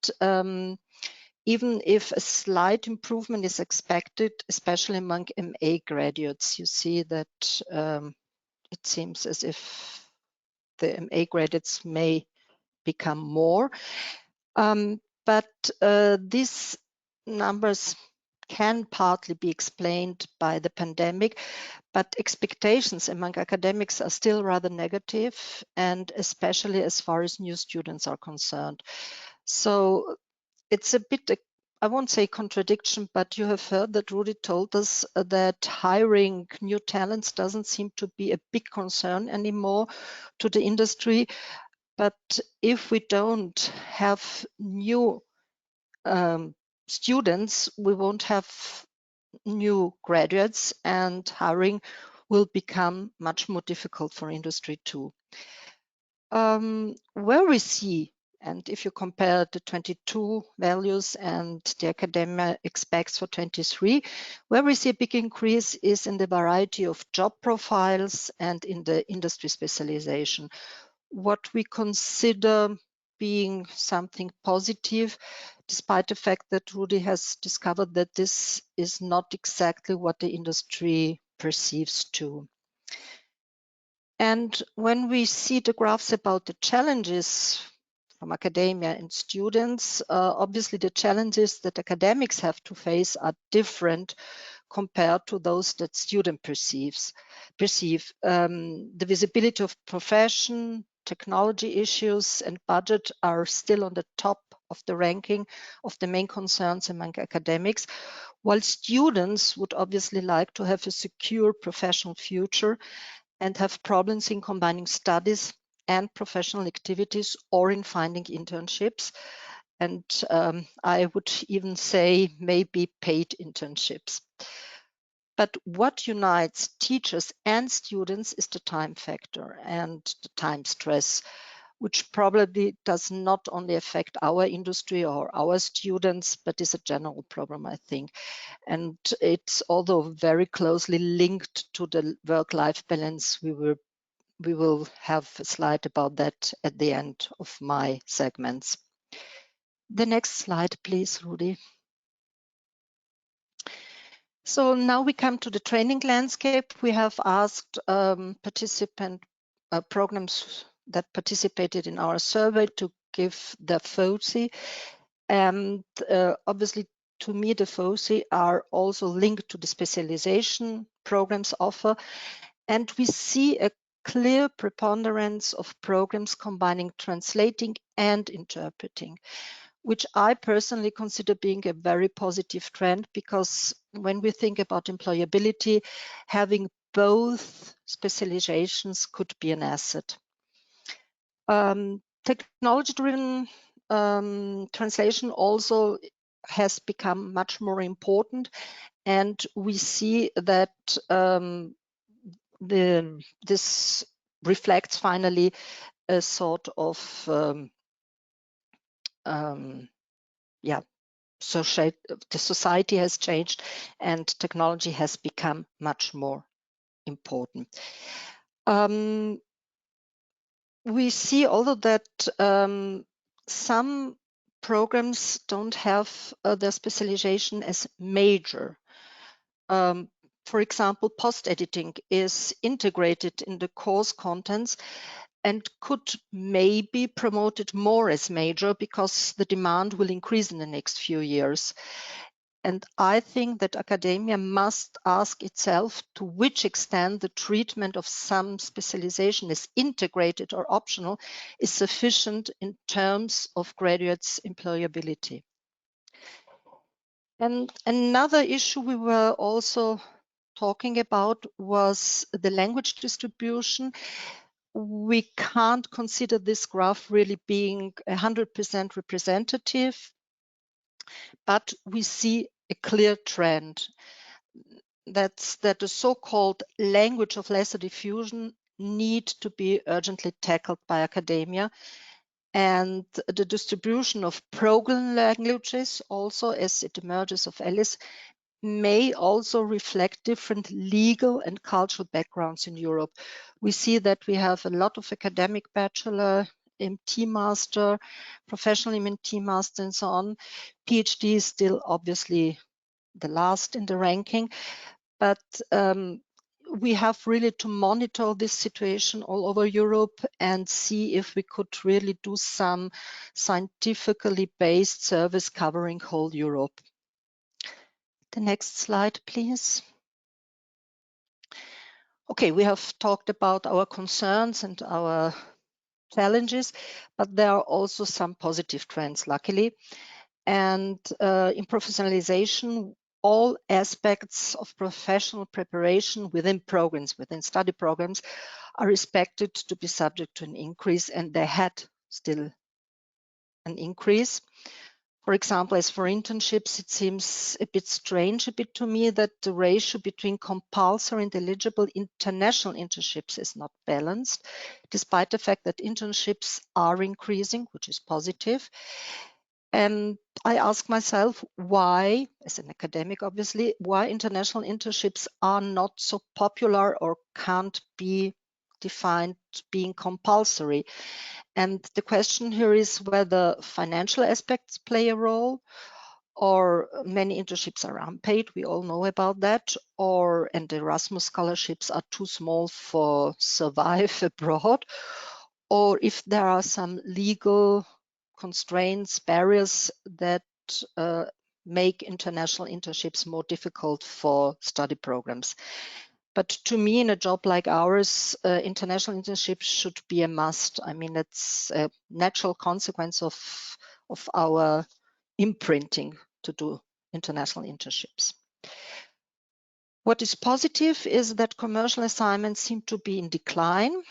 even if a slight improvement is expected, especially among MA graduates, you see that it seems as if the MA graduates may become more. But these numbers can partly be explained by the pandemic, but expectations among academics are still rather negative, and especially as far as new students are concerned. So it's a bit, I won't say contradiction, but you have heard that Rudy told us that hiring new talents doesn't seem to be a big concern anymore to the industry. But if we don't have new students, we won't have new graduates, and hiring will become much more difficult for industry too. Where we see, and if you compare the 22 values and the academia expects for 23, where we see a big increase is in the variety of job profiles and in the industry specialization. What we consider being something positive, despite the fact that Rudy has discovered that this is not exactly what the industry perceives too. And when we see the graphs about the challenges from academia and students, obviously the challenges that academics have to face are different compared to those that students perceive. The visibility of profession, technology issues, and budget are still on the top of the ranking of the main concerns among academics, while students would obviously like to have a secure professional future and have problems in combining studies and professional activities or in finding internships. And I would even say maybe paid internships. But what unites teachers and students is the time factor and the time stress, which probably does not only affect our industry or our students, but is a general problem, I think. And it's although very closely linked to the work-life balance. We will have a slide about that at the end of my segments. The next slide, please, Rudy. So now we come to the training landscape. We have asked participant programs that participated in our survey to give the FOSI. And obviously, to me, the FOSI are also linked to the specialization programs offer. And we see a clear preponderance of programs combining translating and interpreting, which I personally consider being a very positive trend, because when we think about employability, having both specializations could be an asset. Technology-driven translation also has become much more important, and we see that this reflects finally a sort of the society has changed and technology has become much more important. We see also that some programs don't have their specialization as major. For example, post-editing is integrated in the course contents and could maybe promote it more as major because the demand will increase in the next few years. And I think that academia must ask itself to which extent the treatment of some specialization as integrated or optional is sufficient in terms of graduates' employability. And another issue we were also talking about was the language distribution. We can't consider this graph really being 100% representative, but we see a clear trend. That's that the so-called language of lesser diffusion need to be urgently tackled by academia. And the distribution of program languages also, as it emerges of ELIS, may also reflect different legal and cultural backgrounds in Europe. We see that we have a lot of academic bachelor, MT master, professional MT master, and so on. PhD is still obviously the last in the ranking, but we have really to monitor this situation all over Europe and see if we could really do some scientifically based service covering whole Europe. The next slide, please. Okay, we have talked about our concerns and our challenges, but there are also some positive trends, luckily. And in professionalization, all aspects of professional preparation within programs, within study programs, are expected to be subject to an increase, and they had still an increase. For example, as for internships, it seems a bit strange to me that the ratio between compulsory and eligible international internships is not balanced, despite the fact that internships are increasing, which is positive. And I ask myself why, as an academic obviously, why international internships are not so popular or can't be defined being compulsory. And the question here is whether financial aspects play a role, or many internships are unpaid, we all know about that, and Erasmus scholarships are too small for survive abroad, or if there are some legal constraints, barriers that make international internships more difficult for study programs. But to me, in a job like ours, international internships should be a must. I mean, it's a natural consequence of our imprinting to do international internships. What is positive is that commercial assignments seem to be in decline.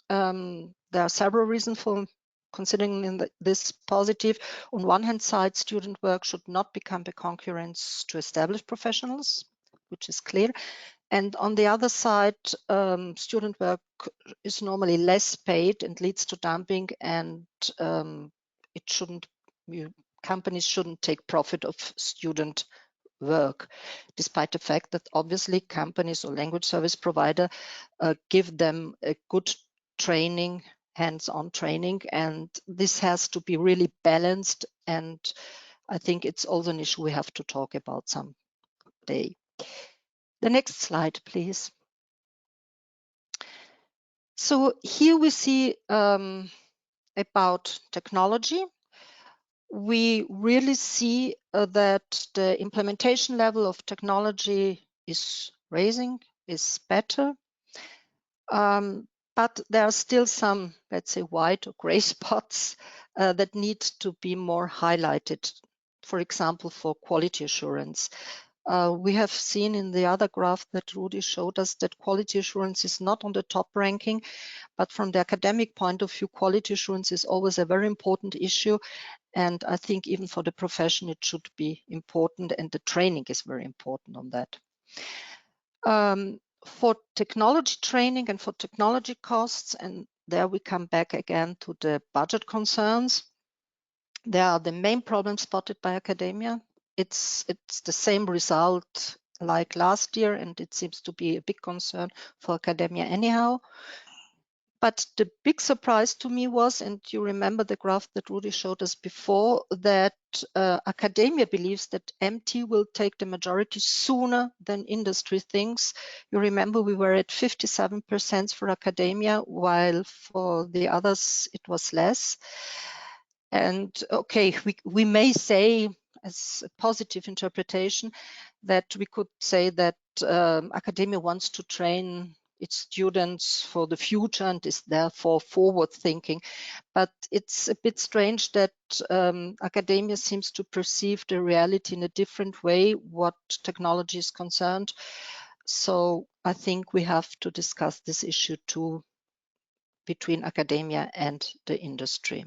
There are several reasons for considering this positive. On one hand side, student work should not become a concurrence to established professionals, which is clear. And on the other side, student work is normally less paid and leads to dumping, and companies shouldn't take profit of student work, despite the fact that obviously companies or language service provider give them a good training, hands-on training, and this has to be really balanced, and I think it's also an issue we have to talk about someday. The next slide, please. So here we see about technology. We really see that the implementation level of technology is raising, is better. But there are still some, let's say, white or gray spots that need to be more highlighted. For example, for quality assurance. We have seen in the other graph that Rudy showed us that quality assurance is not on the top ranking, but from the academic point of view, quality assurance is always a very important issue. And I think even for the profession, it should be important, and the training is very important on that. For technology training and for technology costs, and there we come back again to the budget concerns. There are the main problems spotted by academia. It's the same result like last year, and it seems to be a big concern for academia anyhow. But the big surprise to me was, and you remember the graph that Rudy showed us before, that academia believes that MT will take the majority sooner than industry thinks. You remember we were at 57% for academia, while for the others it was less. And okay, we may say, as a positive interpretation, that we could say that academia wants to train its students for the future and is therefore forward thinking. But it's a bit strange that academia seems to perceive the reality in a different way what technology is concerned. So I think we have to discuss this issue too between academia and the industry.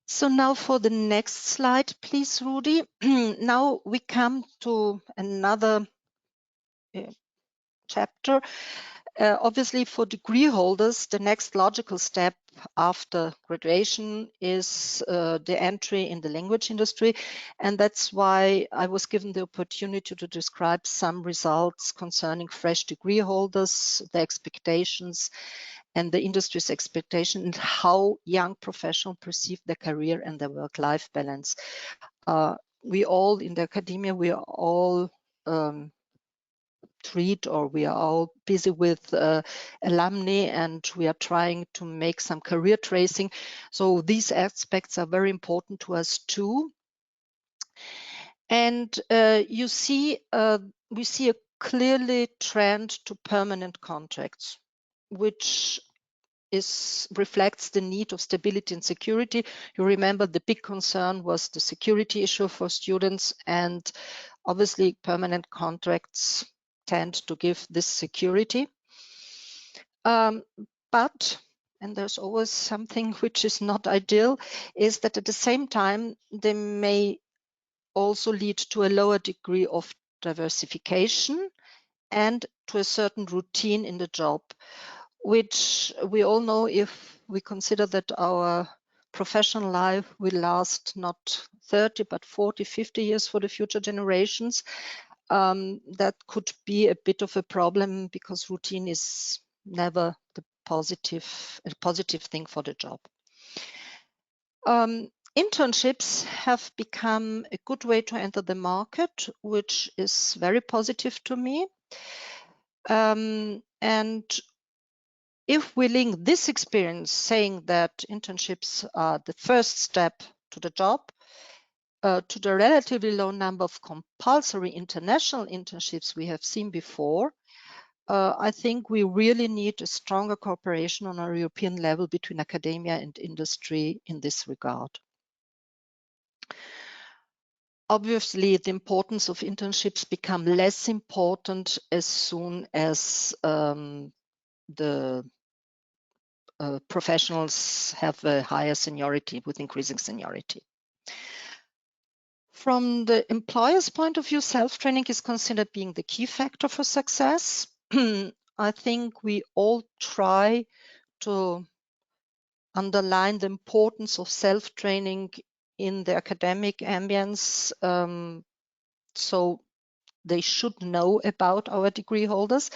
So now for the next slide, please, Rudy. Now we come to another chapter. Obviously, for degree holders, the next logical step after graduation is the entry in the language industry. And that's why I was given the opportunity to describe some results concerning fresh degree holders, the expectations, and the industry's expectation, and how young professionals perceive their career and their work-life balance. We all in the academia, we are all we are all busy with alumni, and we are trying to make some career tracing. So these aspects are very important to us too. And you see, we see a clearly trend to permanent contracts, which reflects the need of stability and security. You remember the big concern was the security issue for students, and obviously permanent contracts tend to give this security. But and there's always something which is not ideal, is that at the same time, they may also lead to a lower degree of diversification and to a certain routine in the job, which we all know if we consider that our professional life will last not 30, but 40, 50 years for the future generations. That could be a bit of a problem because routine is never a positive thing for the job. Internships have become a good way to enter the market, which is very positive to me. And if we link this experience saying that internships are the first step to the job, to the relatively low number of compulsory international internships we have seen before, I think we really need a stronger cooperation on a European level between academia and industry in this regard. Obviously, the importance of internships become less important as soon as the professionals have a higher seniority, with increasing seniority. From the employer's point of view, self-training is considered being the key factor for success. I think we all try to underline the importance of self-training in the academic ambience. So they should know about our degree holders,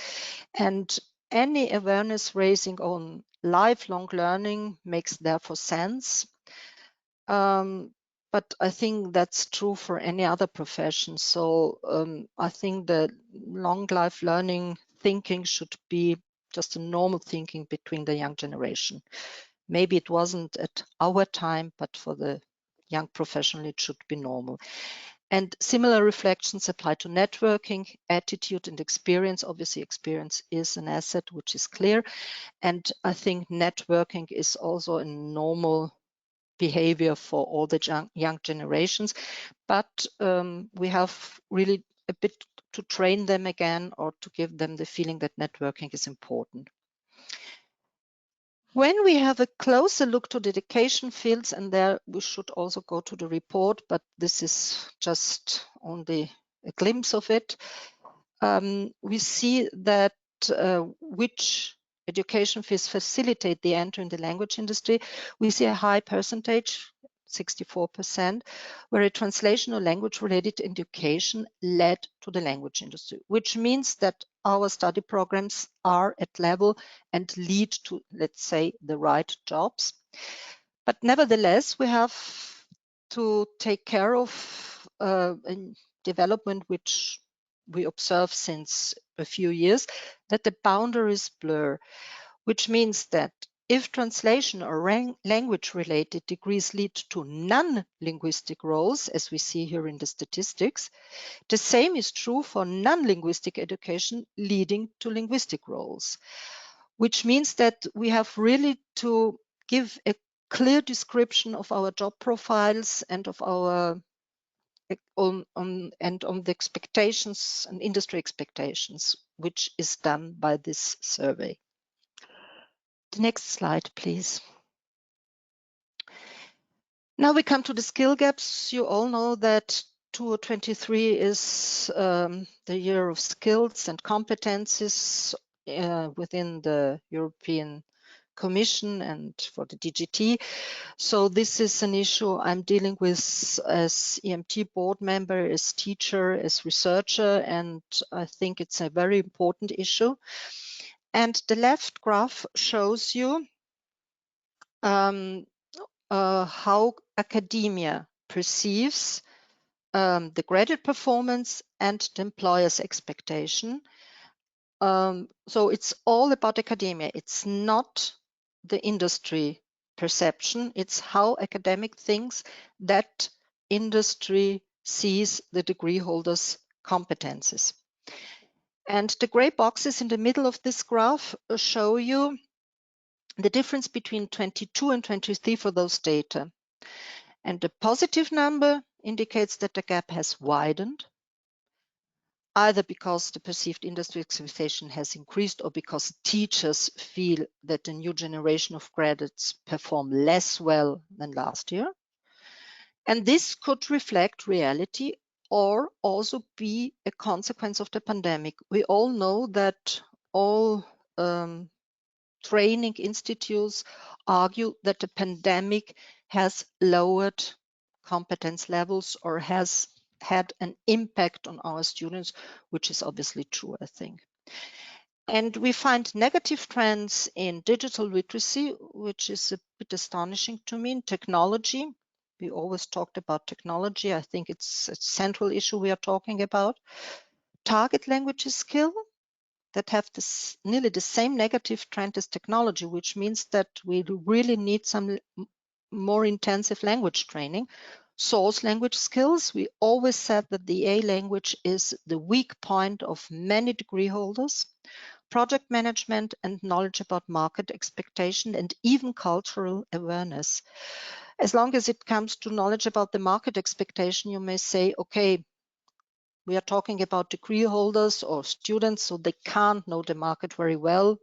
and any awareness raising on lifelong learning makes therefore sense. But I think that's true for any other profession. So I think the long life learning thinking should be just a normal thinking between the young generation. Maybe it wasn't at our time, but for the young professional, it should be normal. And similar reflections apply to networking, attitude, and experience. Obviously, experience is an asset, which is clear. And I think networking is also a normal behavior for all the young generations. But we have really a bit to train them again, or to give them the feeling that networking is important. When we have a closer look to the education fields, and there we should also go to the report, but this is just only a glimpse of it, we see that which education fields facilitate the entry in the language industry. We see a high percentage, 64%, where a translation or language-related education led to the language industry, which means that our study programs are at level and lead to, let's say, the right jobs. But nevertheless, we have to take care of a development which we observe since a few years, that the boundaries blur, which means that if translation or language-related degrees lead to non-linguistic roles, as we see here in the statistics, the same is true for non-linguistic education leading to linguistic roles, which means that we have really to give a clear description of our job profiles and of our on the expectations and industry expectations, which is done by this survey. The next slide, please. Now we come to the skill gaps. You all know that 2023 is the year of skills and competencies within the European Commission and for the DGT. So this is an issue I'm dealing with as EMT board member, as teacher, as researcher, and I think it's a very important issue. And the left graph shows you how academia perceives the graduate performance and the employer's expectation. So it's all about academia. It's not the industry perception. It's how academic thinks that industry sees the degree holders' competences. And the gray boxes in the middle of this graph show you the difference between 22 and 23 for those data. And the positive number indicates that the gap has widened. either because the perceived industry expectation has increased or because teachers feel that the new generation of graduates perform less well than last year. And this could reflect reality or also be a consequence of the pandemic. We all know that all training institutes argue that the pandemic has lowered competence levels or has had an impact on our students, which is obviously true, I think. And we find negative trends in digital literacy, which is a bit astonishing to me. In technology, we always talked about technology. I think it's a central issue we are talking about. Target language skill that have this, nearly the same negative trend as technology, which means that we really need some more intensive language training. Source language skills, we always said that the A language is the weak point of many degree holders. Project management and knowledge about market expectation and even cultural awareness. As long as it comes to knowledge about the market expectation, you may say, okay, we are talking about degree holders or students, so they can't know the market very well.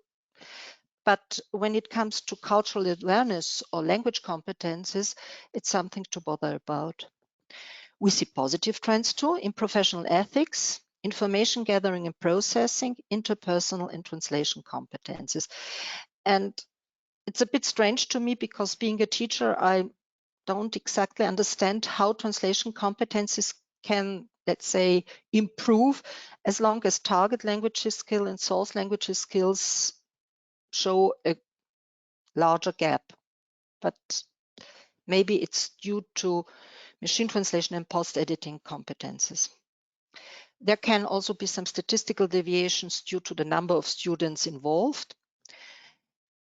But when it comes to cultural awareness or language competences, it's something to bother about. We see positive trends too in professional ethics, information gathering and processing, interpersonal and translation competences. And it's a bit strange to me because being a teacher, I don't exactly understand how translation competencies can, let's say, improve as long as target language skill and source language skills show a larger gap. But maybe it's due to machine translation and post-editing competences. There can also be some statistical deviations due to the number of students involved.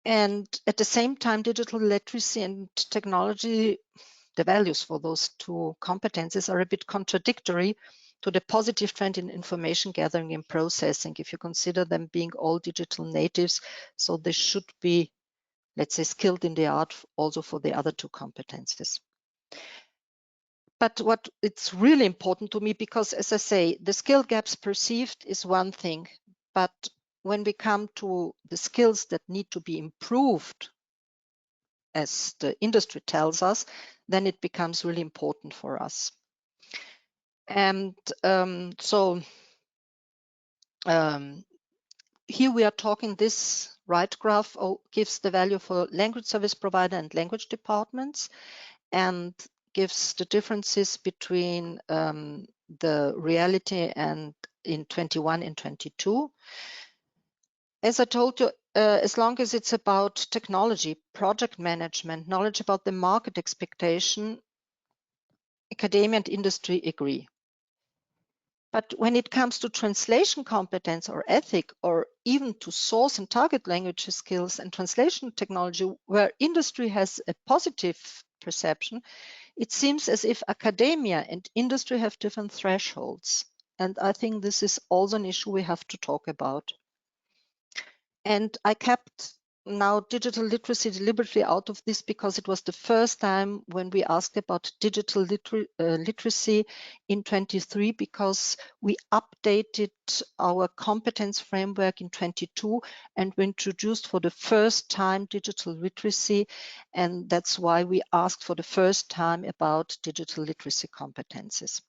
And at the same time, digital literacy and technology, the values for those two competences are a bit contradictory to the positive trend in information gathering and processing, if you consider them being all digital natives. So they should be, let's say, skilled in the art also for the other two competences. But what it's really important to me, because as I say, the skill gaps perceived is one thing, but when we come to the skills that need to be improved, as the industry tells us, then it becomes really important for us. And here we are talking, this right graph gives the value for language service provider and language departments, and gives the differences between the reality and in 21 and 22. As I told you, as long as it's about technology, project management, knowledge about the market expectation, academia and industry agree. But when it comes to translation competence or ethic, or even to source and target language skills and translation technology, where industry has a positive perception, it seems as if academia and industry have different thresholds. And I think this is also an issue we have to talk about. And I kept now digital literacy deliberately out of this because it was the first time when we asked about digital literacy in 23, because we updated our competence framework in 22 and we introduced for the first time digital literacy. And that's why we asked for the first time about digital literacy competences.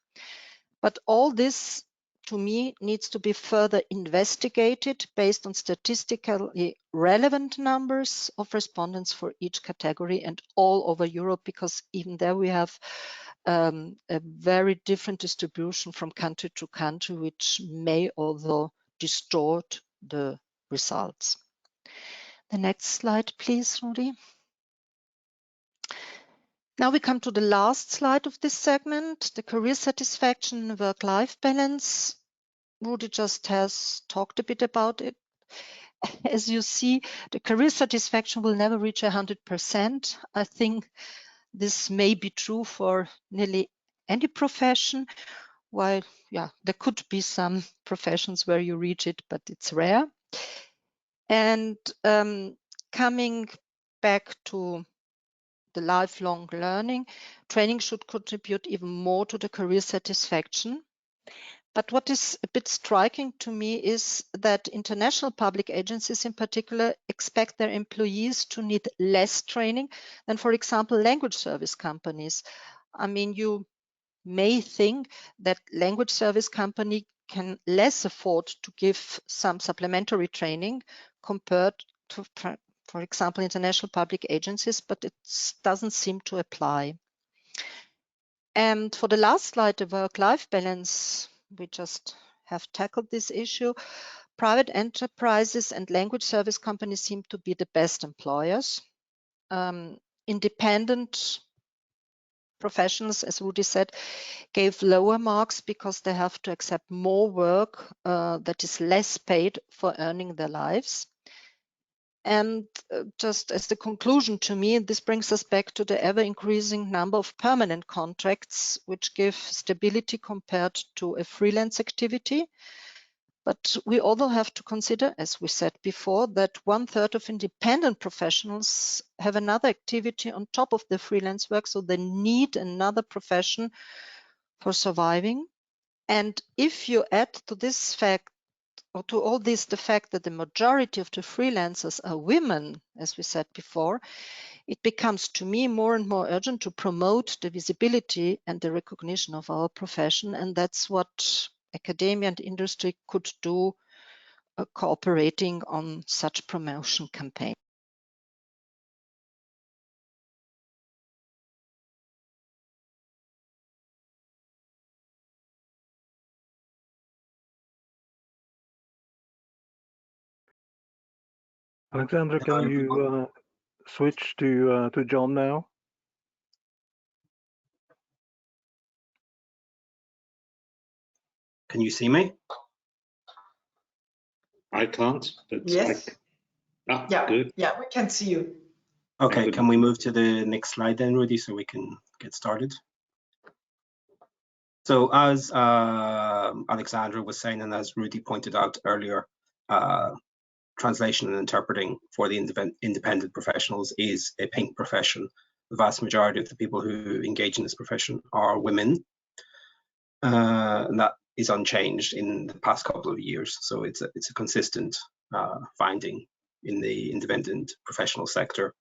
But all this, to me, needs to be further investigated based on statistically relevant numbers of respondents for each category and all over Europe, because even there we have a very different distribution from country to country, which may also distort the results. The next slide, please, Rudi. Now we come to the last slide of this segment, the career satisfaction and work-life balance. Rudi just has talked a bit about it. As you see, the career satisfaction will never reach 100%. I think this may be true for nearly any profession, while there could be some professions where you reach it, but it's rare. And coming back to the lifelong learning, training should contribute even more to the career satisfaction. But what is a bit striking to me is that international public agencies in particular expect their employees to need less training than, for example, language service companies. I mean, you may think that language service company can less afford to give some supplementary training compared to, for example, international public agencies, but it doesn't seem to apply. And for the last slide, the work-life balance, we just have tackled this issue. Private enterprises and language service companies seem to be the best employers. Independent professionals, as Rudy said, gave lower marks because they have to accept more work that is less paid for earning their lives. And just as the conclusion to me, this brings us back to the ever-increasing number of permanent contracts, which give stability compared to a freelance activity. But we also have to consider, as we said before, that 1/3 of independent professionals have another activity on top of their freelance work, so they need another profession for surviving. And if you add to this fact, or to all this, the fact that the majority of the freelancers are women, as we said before, it becomes to me more and more urgent to promote the visibility and the recognition of our profession. And that's what academia and industry could do, cooperating on such promotion campaign. Alexandra, can you switch to John now? Can you see me? I can't, but Yes. Yeah, good. yeah, we can see you. Okay, can we move to the next slide then, Rudy, so we can get started? So as Alexandra was saying, and as Rudy pointed out earlier, translation and interpreting for the independent professionals is a pink profession. The vast majority of the people who engage in this profession are women, and that is unchanged in the past couple of years. So it's a consistent finding in the independent professional sector.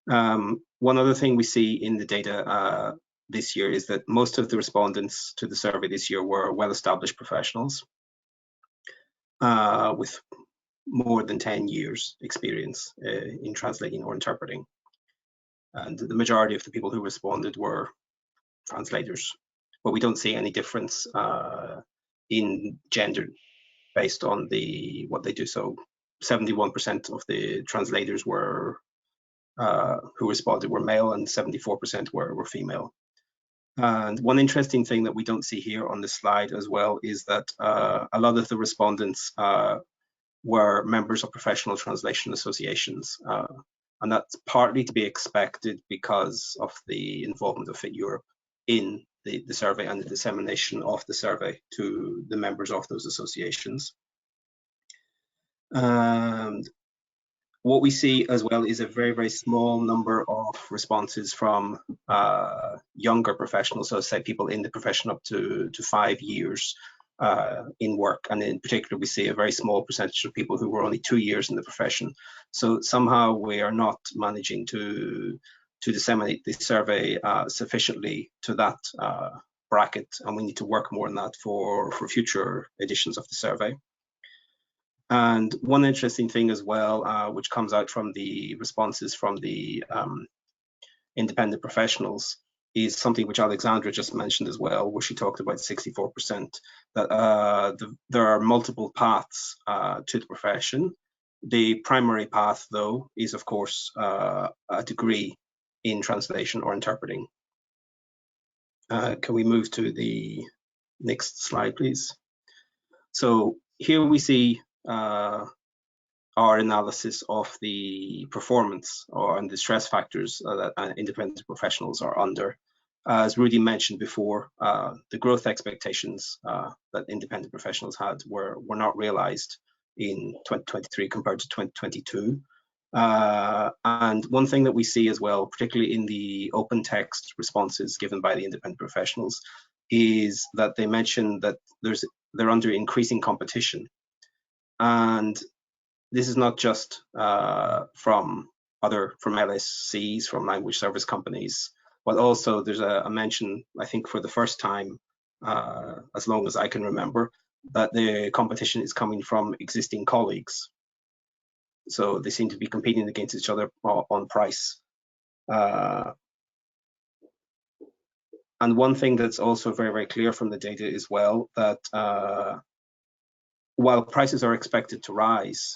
One other thing we see in the data this year is that most of the respondents to the survey this year were well-established professionals with more than 10 years experience in translating or interpreting. And the majority of the people who responded were translators, but we don't see any difference in gender based on what they do. So 71% of the translators were who responded were male, and 74% were female. And one interesting thing that we don't see here on this slide as well is that a lot of the respondents were members of professional translation associations. And that's partly to be expected because of the involvement of Fit Europe in the survey and the dissemination of the survey to the members of those associations. And what we see as well is a very, very small number of responses from younger professionals, so say people in the profession up to 5 years in work. And in particular, we see a very small percentage of people who were only 2 years in the profession. So somehow we are not managing to disseminate the survey sufficiently to that bracket, and we need to work more on that for future editions of the survey. And one interesting thing as well, which comes out from the responses from the independent professionals, is something which Alexandra just mentioned as well, where she talked about 64%, that there are multiple paths to the profession. The primary path, though, is of course a degree in translation or interpreting. Can we move to the next slide, please? So here we see our analysis of the performance and the stress factors that independent professionals are under. As Rudy mentioned before, the growth expectations that independent professionals had were not realized in 2023 compared to 2022. And one thing that we see as well, particularly in the open text responses given by the independent professionals, is that they mentioned that they're under increasing competition, and this is not just from LSCs, from language service companies, but also there's a mention, I think for the first time, as long as I can remember, that the competition is coming from existing colleagues. So they seem to be competing against each other on price. And one thing that's also very, very clear from the data as well, that while prices are expected to rise,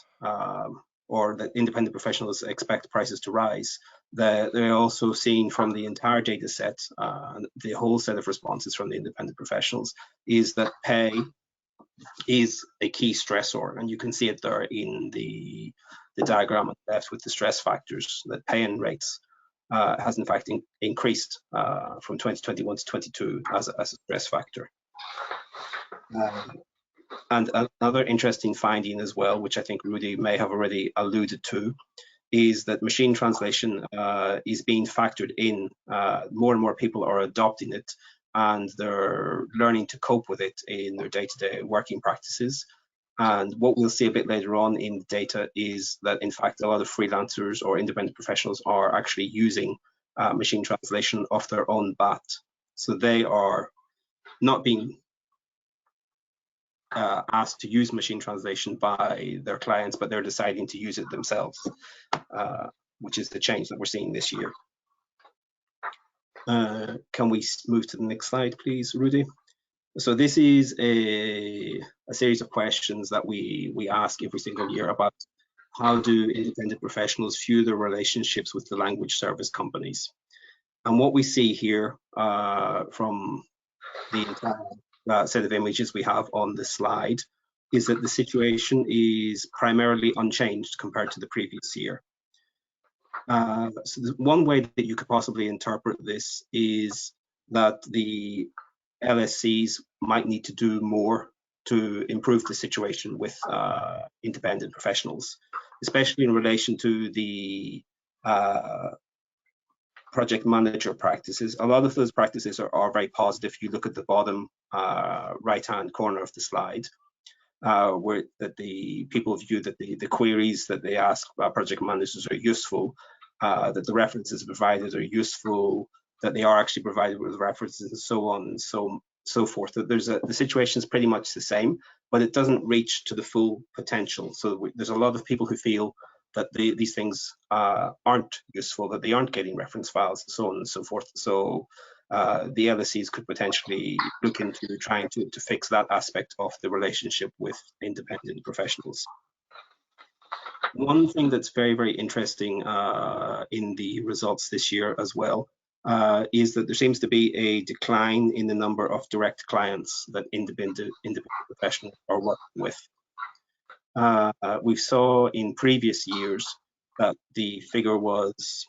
or that independent professionals expect prices to rise, they're also seeing from the entire data set, the whole set of responses from the independent professionals, is that pay is a key stressor. And you can see it there in the diagram on the left with the stress factors, that pay and rates has in fact increased from 2021 to 22 as a stress factor. And another interesting finding as well, which I think Rudy may have already alluded to, is that machine translation is being factored in. More and more people are adopting it, and they're learning to cope with it in their day-to-day working practices. And what we'll see a bit later on in the data is that, in fact, a lot of freelancers or independent professionals are actually using machine translation off their own bat. So they are not being asked to use machine translation by their clients, but they're deciding to use it themselves, which is the change that we're seeing this year. Can we move to the next slide, please, Rudy? So this is a series of questions that we ask every single year about how do independent professionals view their relationships with the language service companies. And what we see here from the entire set of images we have on the slide is that the situation is primarily unchanged compared to the previous year. So one way that you could possibly interpret this is that the LSCs might need to do more to improve the situation with independent professionals, especially in relation to the project manager practices. A lot of those practices are very positive. You look at the bottom right-hand corner of the slide, where that the people view that the queries that they ask project managers are useful, that the references provided are useful, that they are actually provided with references, and so on and so forth. That the situation is pretty much the same, but it doesn't reach to the full potential. So there's a lot of people who feel that these things aren't useful, that they aren't getting reference files, and so on and so forth. So the LSCs could potentially look into trying to fix that aspect of the relationship with independent professionals. One thing that's very, very interesting in the results this year as well is that there seems to be a decline in the number of direct clients that independent professionals are working with. We saw in previous years that the figure was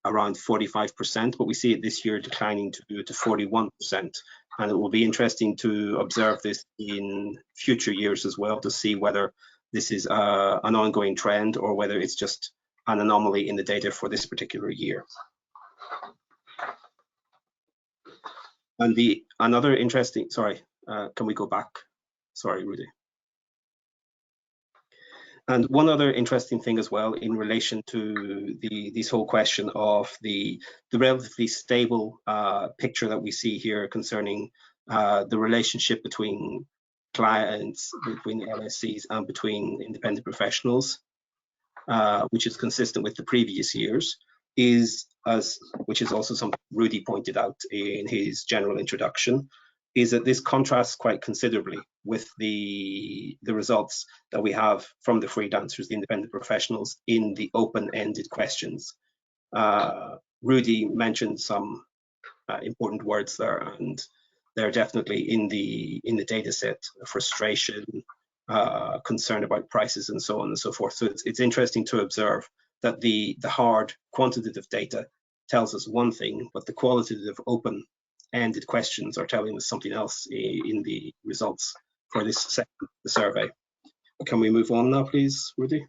around 45%, but we see it this year declining to 41%. And it will be interesting to observe this in future years as well, to see whether this is an ongoing trend or whether it's just an anomaly in the data for this particular year. And another interesting, sorry, can we go back? Sorry, Rudy. And one other interesting thing as well in relation to this whole question of the relatively stable picture that we see here concerning the relationship between clients, between LSCs and between independent professionals, which is consistent with the previous years, which is also something Rudy pointed out in his general introduction, is that this contrasts quite considerably with the results that we have from the freelancers, the independent professionals, in the open-ended questions. Rudy mentioned some important words there, and they're definitely in the data set: frustration, concern about prices, and so on and so forth. So it's interesting to observe that the hard quantitative data tells us one thing, but the qualitative open-ended questions are telling us something else in the results for this section of the survey. Can we move on now, please, Rudy?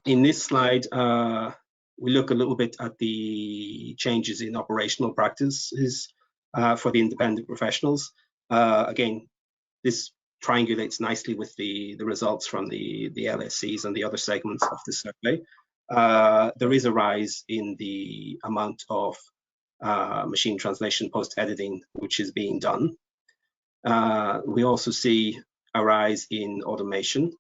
In this slide, we look a little bit at the changes in operational practices for the independent professionals. Again, this triangulates nicely with the results from the LSCs and the other segments of the survey. There is a rise in the amount of machine translation post-editing which is being done. We also see a rise in automation.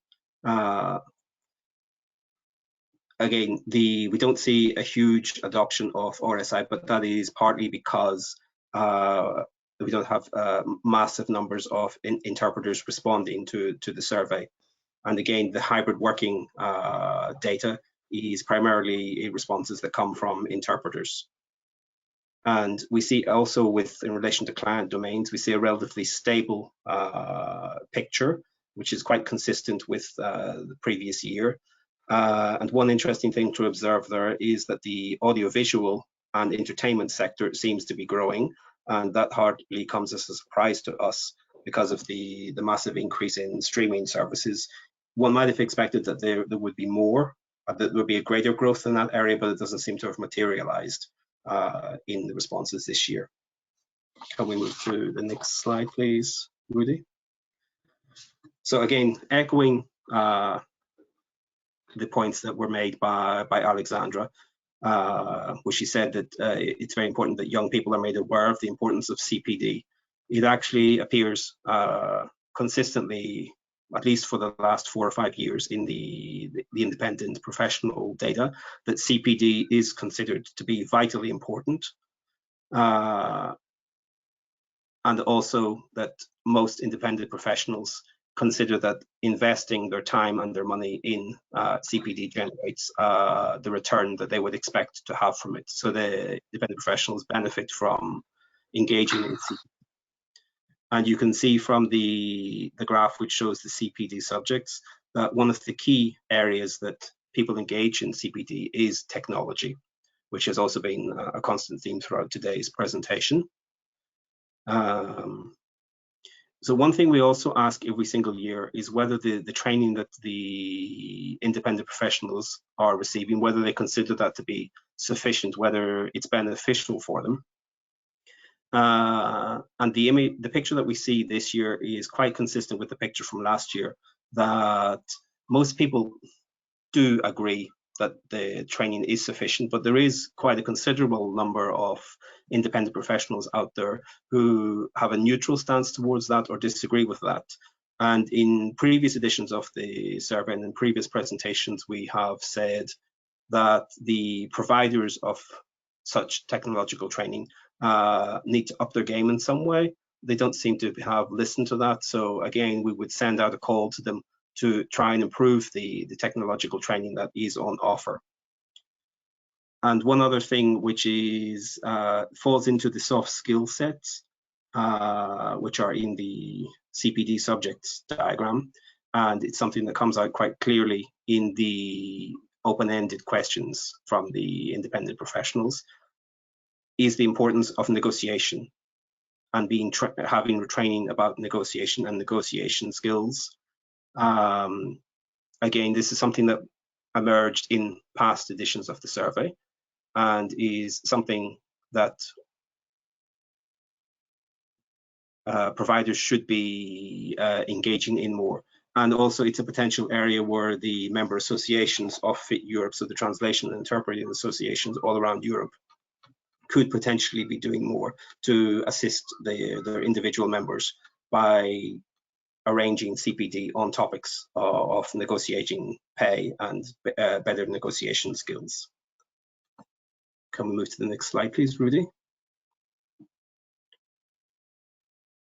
Again, we don't see a huge adoption of RSI, but that is partly because we don't have massive numbers of interpreters responding to the survey. And again, the hybrid working data is primarily responses that come from interpreters. And we see also in relation to client domains, we see a relatively stable picture, which is quite consistent with the previous year. And one interesting thing to observe there is that the audiovisual and entertainment sector seems to be growing, and that hardly comes as a surprise to us because of the massive increase in streaming services. One might have expected that there would be more, that there would be a greater growth in that area, but it doesn't seem to have materialized in the responses this year. Can we move to the next slide, please, Rudy? So again, echoing the points that were made by Alexandra, where she said that it's very important that young people are made aware of the importance of CPD. It actually appears consistently, at least for the last 4 or 5 years in the independent professional data, that CPD is considered to be vitally important. And also that most independent professionals consider that investing their time and their money in CPD generates the return that they would expect to have from it. So the independent professionals benefit from engaging in CPD. And you can see from the graph which shows the CPD subjects that one of the key areas that people engage in CPD is technology, which has also been a constant theme throughout today's presentation. So one thing we also ask every single year is whether the training that the independent professionals are receiving, whether they consider that to be sufficient, whether it's beneficial for them. And the picture that we see this year is quite consistent with the picture from last year, that most people do agree that the training is sufficient, but there is quite a considerable number of independent professionals out there who have a neutral stance towards that or disagree with that. And in previous editions of the survey and in previous presentations, we have said that the providers of such technological training need to up their game in some way. They don't seem to have listened to that. So again, we would send out a call to them to try and improve the technological training that is on offer. And one other thing which is falls into the soft skill sets, which are in the CPD subjects diagram, and it's something that comes out quite clearly in the open-ended questions from the independent professionals, is the importance of negotiation and having training about negotiation and negotiation skills. Again, this is something that emerged in past editions of the survey and is something that providers should be engaging in more. And also it's a potential area where the member associations of FIT Europe, so the translation and interpreting associations all around Europe, could potentially be doing more to assist their individual members by arranging CPD on topics of negotiating pay and better negotiation skills. Can we move to the next slide, please, Rudy?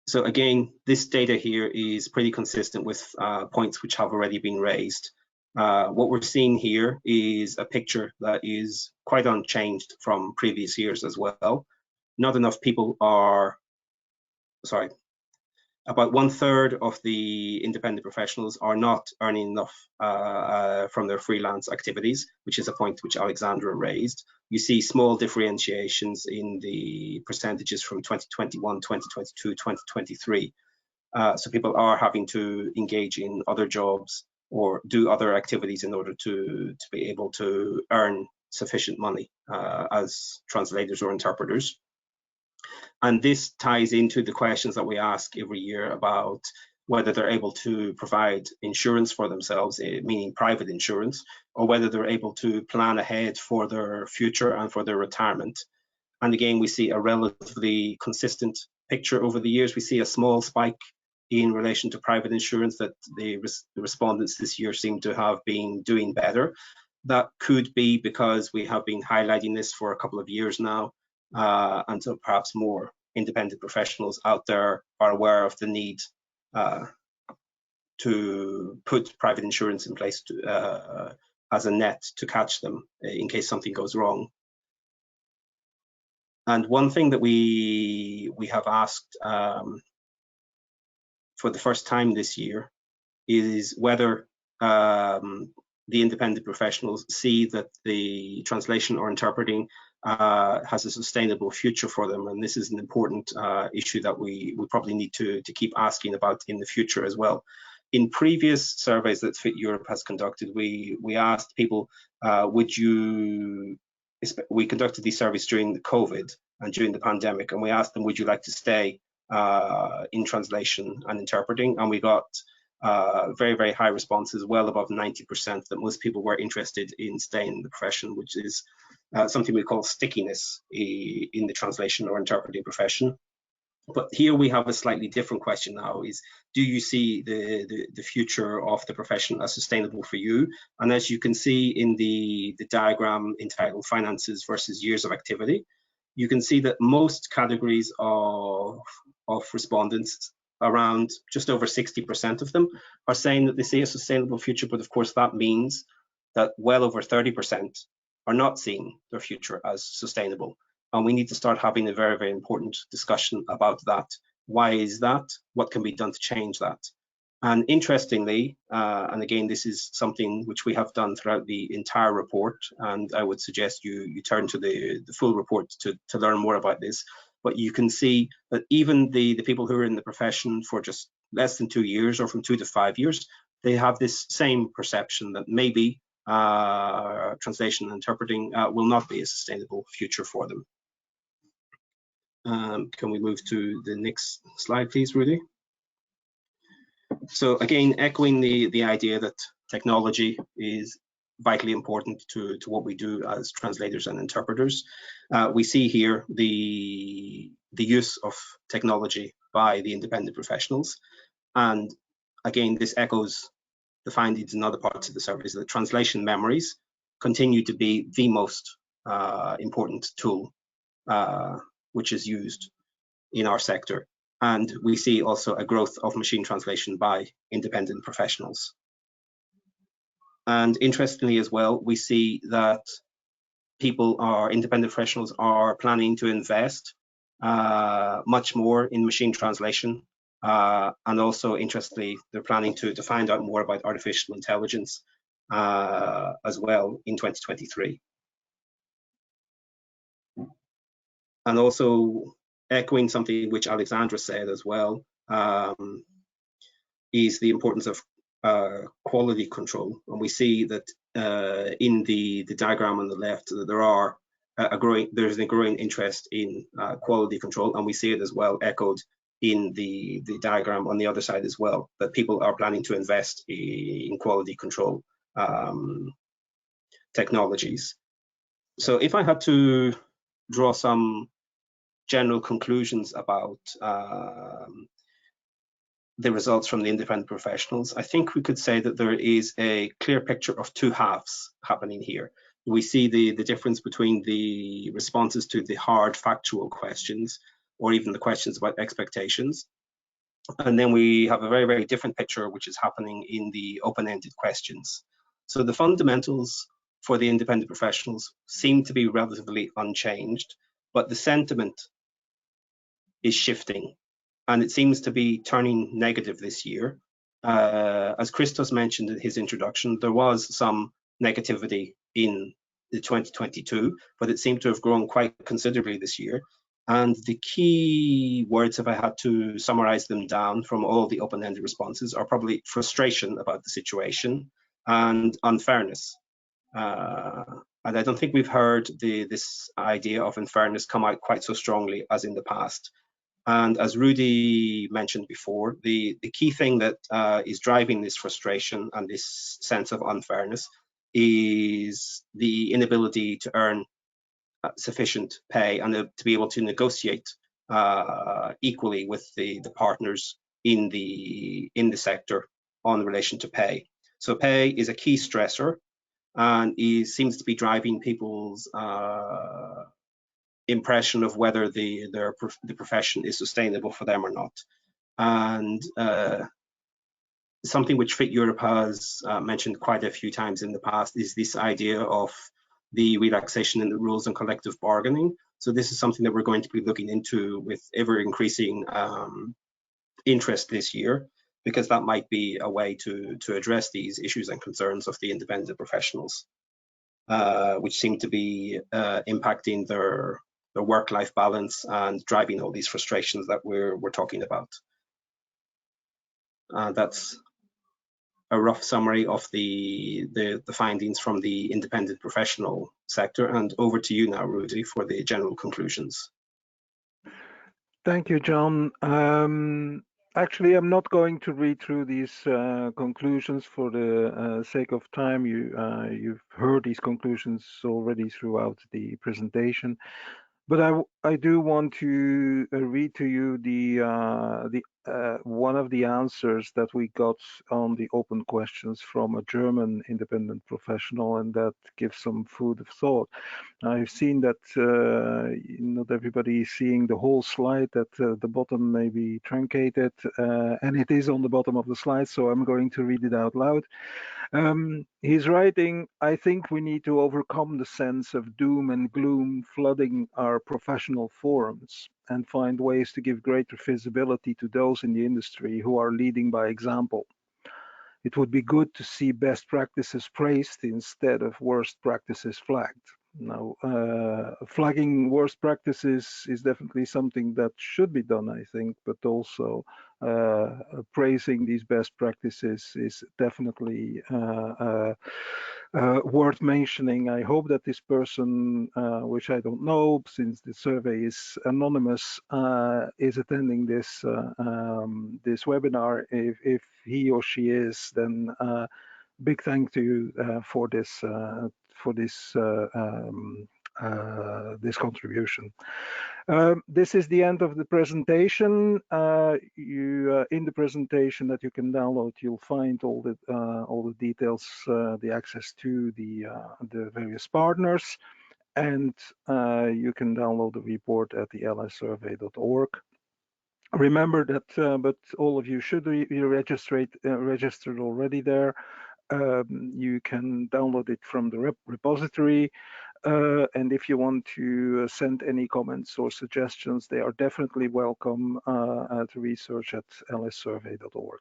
So again, this data here is pretty consistent with points which have already been raised. What we're seeing here is a picture that is quite unchanged from previous years as well. Not enough people are, sorry, about 1/3 of the independent professionals are not earning enough from their freelance activities, which is a point which Alexandra raised. You see small differentiations in the percentages from 2021, 2022, 2023. So people are having to engage in other jobs or do other activities in order to be able to earn sufficient money as translators or interpreters. And this ties into the questions that we ask every year about whether they're able to provide insurance for themselves, meaning private insurance, or whether they're able to plan ahead for their future and for their retirement. And again, we see a relatively consistent picture over the years. We see a small spike in relation to private insurance, that the respondents this year seem to have been doing better. That could be because we have been highlighting this for a couple of years now, and so perhaps more independent professionals out there are aware of the need to put private insurance in place to, as a net to catch them in case something goes wrong. And one thing that we have asked for the first time this year is whether the independent professionals see that the translation or interpreting has a sustainable future for them. And this is an important issue that we probably need to keep asking about in the future as well. In previous surveys that Fit Europe has conducted, we asked people, we conducted these surveys during the COVID and during the pandemic, and we asked them, would you like to stay in translation and interpreting? And we got very, very high responses, well above 90%, that most people were interested in staying in the profession, which is something we call stickiness in the translation or interpreting profession. But here we have a slightly different question now, is do you see the future of the profession as sustainable for you? And as you can see in the diagram entitled Finances versus Years of Activity, you can see that most categories of respondents, around just over 60% of them, are saying that they see a sustainable future. But of course, that means that well over 30% are not seeing their future as sustainable. And we need to start having a very, very important discussion about that. Why is that? What can be done to change that? And interestingly, and again, this is something which we have done throughout the entire report, and I would suggest you turn to the full report to learn more about this. But you can see that even the people who are in the profession for just less than 2 years, or from 2 to 5 years, they have this same perception that maybe translation and interpreting will not be a sustainable future for them. Can we move to the next slide, please, Rudy? So again, echoing the idea that technology is vitally important to what we do as translators and interpreters. We see here the use of technology by the independent professionals. And again, this echoes the findings in other parts of the survey, that translation memories continue to be the most important tool which is used in our sector. And we see also a growth of machine translation by independent professionals. And interestingly as well, we see that independent professionals are planning to invest much more in machine translation. And also, interestingly, they're planning to find out more about artificial intelligence as well in 2023. And also, echoing something which Alexandra said as well, is the importance of quality control. And we see that in the diagram on the left, that there's a growing interest in quality control, and we see it as well echoed in the diagram on the other side as well, that people are planning to invest in quality control technologies. So if I had to draw some general conclusions about the results from the independent professionals, I think we could say that there is a clear picture of two halves happening here. We see the difference between the responses to the hard factual questions, or even the questions about expectations. And then we have a very, very different picture which is happening in the open-ended questions. So the fundamentals for the independent professionals seem to be relatively unchanged, but the sentiment is shifting, and it seems to be turning negative this year. As Christos mentioned in his introduction, there was some negativity in the 2022, but it seemed to have grown quite considerably this year. And the key words, if I had to summarize them down from all the open-ended responses, are probably frustration about the situation and unfairness. And I don't think we've heard this idea of unfairness come out quite so strongly as in the past. And as Rudy mentioned before, the key thing that is driving this frustration and this sense of unfairness is the inability to earn sufficient pay and to be able to negotiate equally with the partners in the sector on relation to pay. So pay is a key stressor and seems to be driving people's impression of whether the profession is sustainable for them or not. And something which Fit Europe has mentioned quite a few times in the past is this idea of the relaxation in the rules on collective bargaining. So this is something that we're going to be looking into with ever increasing interest this year, because that might be a way to address these issues and concerns of the independent professionals, which seem to be impacting their work-life balance and driving all these frustrations that we're talking about. That's a rough summary of the findings from the independent professional sector. And over to you now, Rudy, for the general conclusions. Thank you, John. Actually, I'm not going to read through these conclusions for the sake of time. You've heard these conclusions already throughout the presentation. But I do want to read to you the one of the answers that we got on the open questions from a German independent professional, and that gives some food of thought. I've seen that not everybody is seeing the whole slide, that the bottom may be truncated, and it is on the bottom of the slide, so I'm going to read it out loud. He's writing, I think we need to overcome the sense of doom and gloom flooding our professional forums and find ways to give greater visibility to those in the industry who are leading by example. It would be good to see best practices praised instead of worst practices flagged. Now, flagging worst practices is definitely something that should be done, I think, but also praising these best practices is definitely worth mentioning. I hope that this person, which I don't know since the survey is anonymous, is attending this this webinar. If he or she is, then big thank you for this this contribution. This is the end of the presentation. In the presentation that you can download, you'll find all the details, the access to the various partners, and you can download the report at the elissurvey.org. Remember that, but all of you should be registered already there. You can download it from the repository, and if you want to send any comments or suggestions, they are definitely welcome to research@elissurvey.org.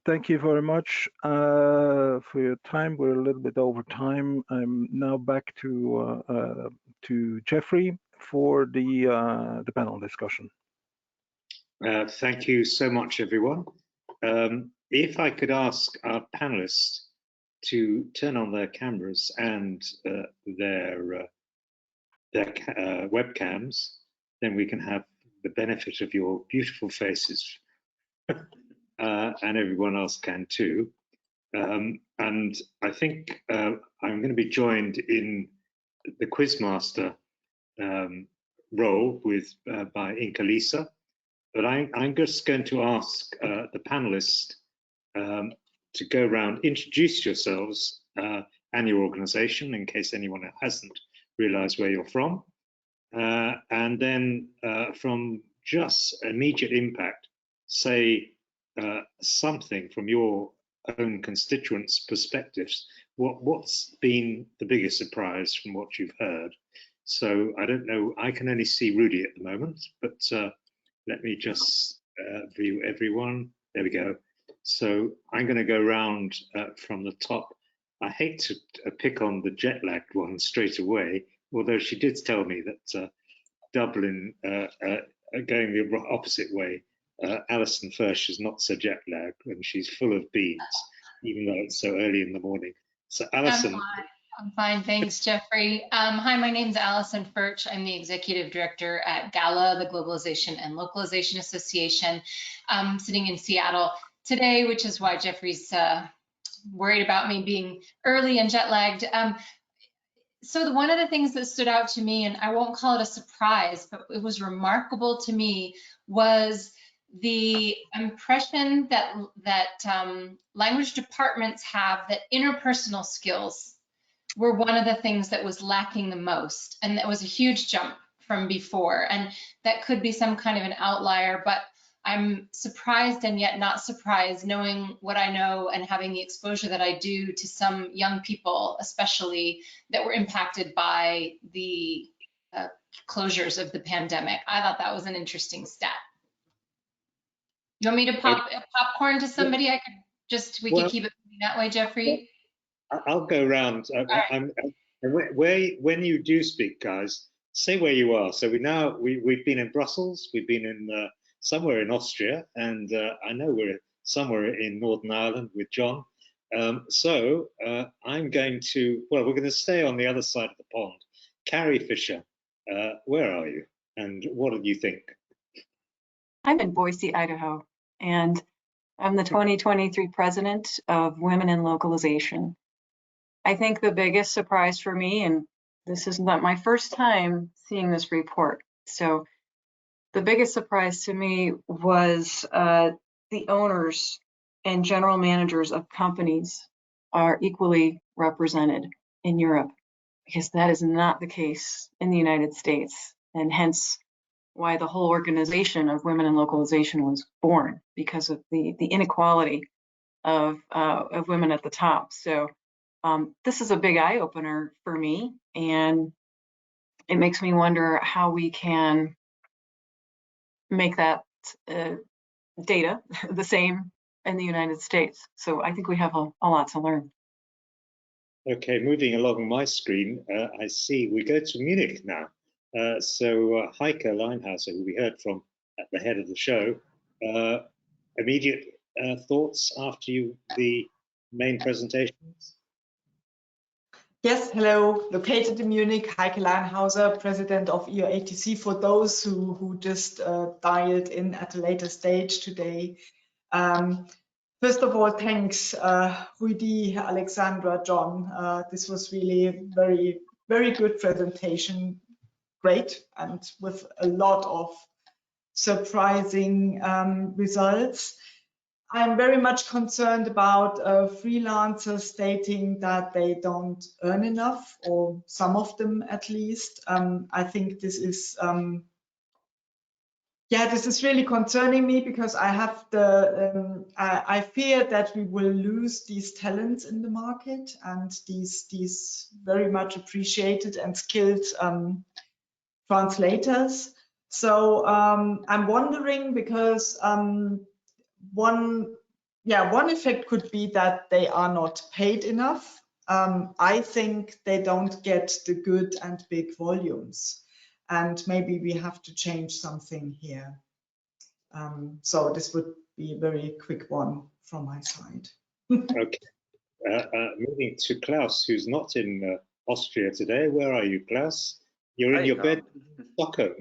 Thank you very much for your time. We're a little bit over time. I'm now back to Jeffrey for the panel discussion. Thank you so much, everyone. If I could ask our panelists to turn on their cameras and their webcams, then we can have the benefit of your beautiful faces, and everyone else can too. And I think I'm going to be joined in the quizmaster role by Inka Lisa. But I'm just going to ask the panelists to go around, introduce yourselves and your organization in case anyone hasn't realized where you're from. And then from just immediate impact, say something from your own constituents' perspectives. What's been the biggest surprise from what you've heard? So I don't know, I can only see Rudy at the moment, but let me just view everyone. There we go. So I'm going to go round from the top. I hate to pick on the jet-lagged one straight away, although she did tell me that Dublin, going the opposite way, Alison Firsch is not so jet-lagged and she's full of beans, even though it's so early in the morning. So Alison, I'm fine, thanks, Jeffrey. Hi, my name is Allison Furch. I'm the Executive Director at GALA, the Globalization and Localization Association, sitting in Seattle today, which is why Jeffrey's worried about me being early and jet lagged. So one of the things that stood out to me, and I won't call it a surprise, but it was remarkable to me, was the impression that language departments have that interpersonal skills were one of the things that was lacking the most. And that was a huge jump from before. And that could be some kind of an outlier, but I'm surprised and yet not surprised, knowing what I know and having the exposure that I do to some young people, especially that were impacted by the closures of the pandemic. I thought that was an interesting stat. You want me to pop a popcorn to somebody? I could just, we could keep it that way, Jeffrey. I'll go around. When you do speak, guys, say where you are. So we've been in Brussels, we've been in somewhere in Austria, and I know we're somewhere in Northern Ireland with John. I'm going to, we're going to stay on the other side of the pond. Carrie Fisher, where are you? And what do you think? I'm in Boise, Idaho, and I'm the 2023 president of Women in Localization. I think the biggest surprise for me, and this is not my first time seeing this report, so the biggest surprise to me was the owners and general managers of companies are equally represented in Europe, because that is not the case in the United States, and hence why the whole organization of Women in Localization was born, because of the inequality of women at the top. So this is a big eye-opener for me, and it makes me wonder how we can make that data the same in the United States. So I think we have a lot to learn. Okay, moving along my screen, I see we go to Munich now. Heike Leinhauser, who we heard from at the head of the show, immediate thoughts after the main presentations? Yes, hello. Located in Munich, Heike Leinhauser, president of EOATC, for those who just dialed in at a later stage today. First of all, thanks, Rudi, Alexandra, John. This was really very, very good presentation. Great, and with a lot of surprising results. I'm very much concerned about freelancers stating that they don't earn enough, or some of them at least. I think this is, this is really concerning me, because I have I fear that we will lose these talents in the market, and these very much appreciated and skilled translators. So I'm wondering, because one effect could be that they are not paid enough. I think they don't get the good and big volumes, and maybe we have to change something here. So this would be a very quick one from my side. Okay, moving to Klaus, who's not in Austria today. Where are you, Klaus? You're in your bed in Stockholm.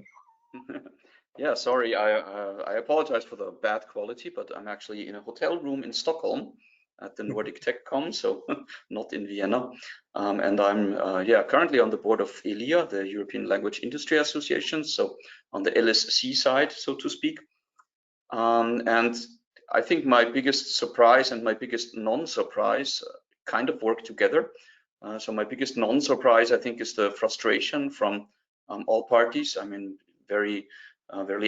Yeah, sorry, I apologize for the bad quality, but I'm actually in a hotel room in Stockholm at the Nordic TechCom, so not in Vienna. And I'm currently on the board of ELIA, the European Language Industry Association, so on the LSC side, so to speak. And I think my biggest surprise and my biggest non-surprise kind of work together. So my biggest non-surprise, I think, is the frustration from all parties. I mean, very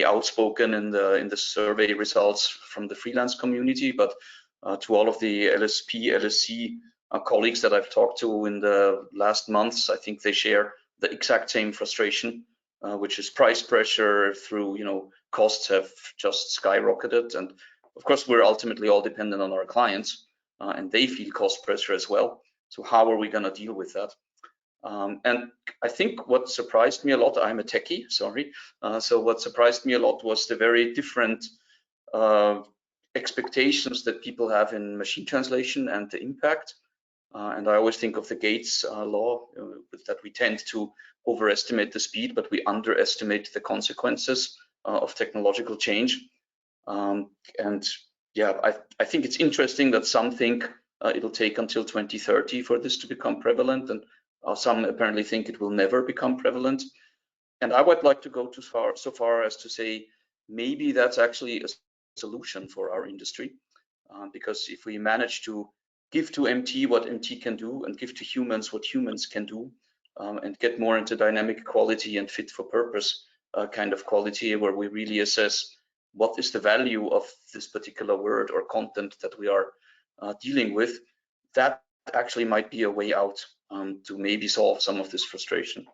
outspoken in the survey results from the freelance community, but to all of the LSP, LSC colleagues that I've talked to in the last months, I think they share the exact same frustration, which is price pressure through, costs have just skyrocketed. And of course, we're ultimately all dependent on our clients, and they feel cost pressure as well. So how are we going to deal with that? And I think what surprised me a lot, I'm a techie, sorry. So what surprised me a lot was the very different expectations that people have in machine translation and the impact. And I always think of the Gates law, that we tend to overestimate the speed, but we underestimate the consequences of technological change. And yeah, I think it's interesting that some think it'll take until 2030 for this to become prevalent, and some apparently think it will never become prevalent. And I would like to go so far as to say maybe that's actually a solution for our industry, because if we manage to give to MT what MT can do and give to humans what humans can do, and get more into dynamic quality and fit for purpose kind of quality, where we really assess what is the value of this particular word or content that we are dealing with, that actually might be a way out to maybe solve some of this frustration.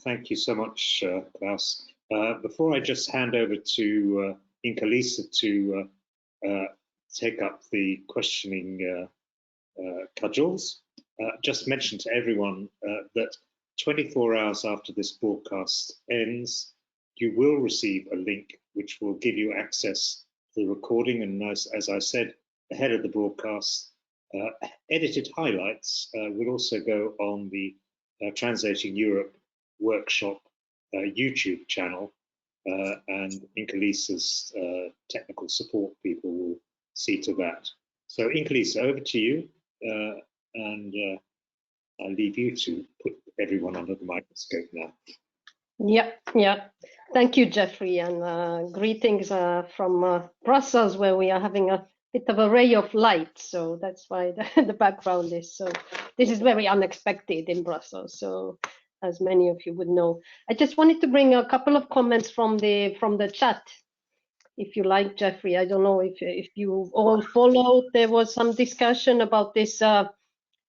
Thank you so much, Klaus. Before I just hand over to Inka-Lisa to take up the questioning cudgels, just mention to everyone that 24 hours after this broadcast ends, you will receive a link which will give you access to the recording, and as I said ahead of the broadcast, edited highlights will also go on the Translating Europe workshop YouTube channel, and Inka-Lisa's technical support people will see to that. So Inka-Lisa, over to you, and I'll leave you to put everyone under the microscope now. Yeah. Thank you, Jeffrey, and greetings from Brussels, where we are having a bit of a ray of light, so that's why the background is so. This is very unexpected in Brussels, so as many of you would know. I just wanted to bring a couple of comments from the chat, if you like, Jeffrey. I don't know if you all followed. There was some discussion about this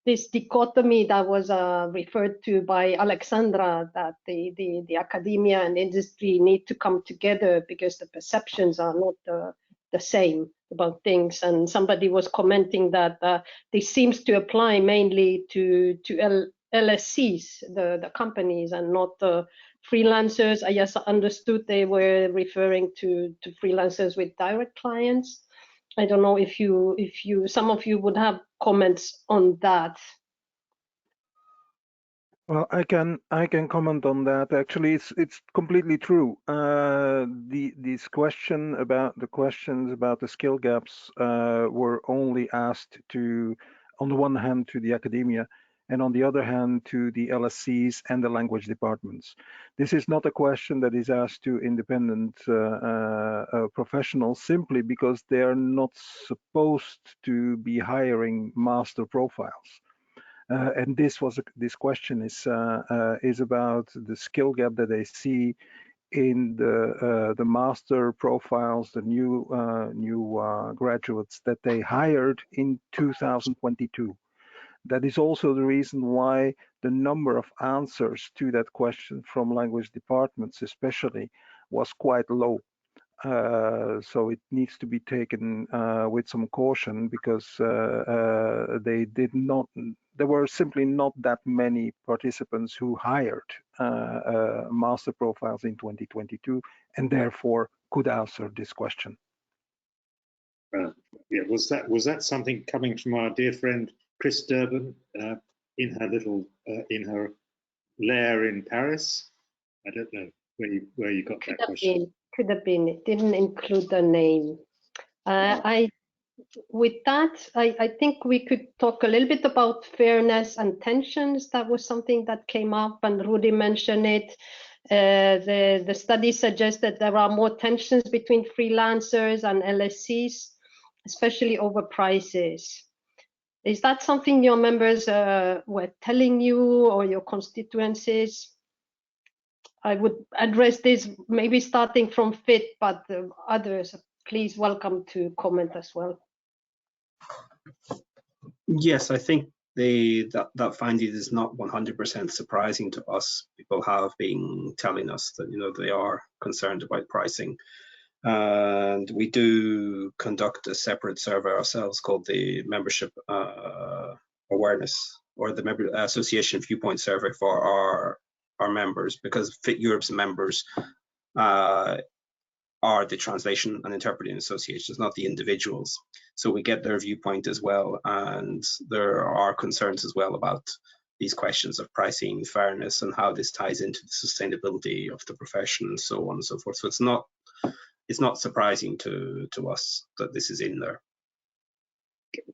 this dichotomy that was referred to by Alexandra, that the academia and industry need to come together because the perceptions are not the same about things. And somebody was commenting that this seems to apply mainly to LSCs, the companies, and not freelancers. I just understood they were referring to freelancers with direct clients. I don't know if some of you would have comments on that. Well, I can comment on that. Actually, it's completely true. This question about the questions about the skill gaps were only asked to, on the one hand, to the academia, and on the other hand, to the LSCs and the language departments. This is not a question that is asked to independent professionals, simply because they are not supposed to be hiring master profiles. And this question is about the skill gap that they see in the master profiles, the new graduates that they hired in 2022. That is also the reason why the number of answers to that question from language departments especially was quite low. So it needs to be taken with some caution, because there were simply not that many participants who hired master profiles in 2022, and therefore could answer this question. Yeah, was that something coming from our dear friend Chris Durbin in her little in her lair in Paris? I don't know where you got that question. Could have been. It didn't include the name. With that, I think we could talk a little bit about fairness and tensions. That was something that came up, and Rudy mentioned it. The study suggests that there are more tensions between freelancers and LSCs, especially over prices. Is that something your members were telling you, or your constituencies? I would address this maybe starting from FIT, but others, please welcome to comment as well. Yes, I think that finding is not 100% surprising to us. People have been telling us that, you know, they are concerned about pricing, and we do conduct a separate survey ourselves called the Membership Awareness, or the Member Association Viewpoint Survey for our members, because FIT Europe's members are the translation and interpreting associations, not the individuals. So we get their viewpoint as well, and there are concerns as well about these questions of pricing, fairness, and how this ties into the sustainability of the profession, and so on and so forth. So it's not surprising to us that this is in there.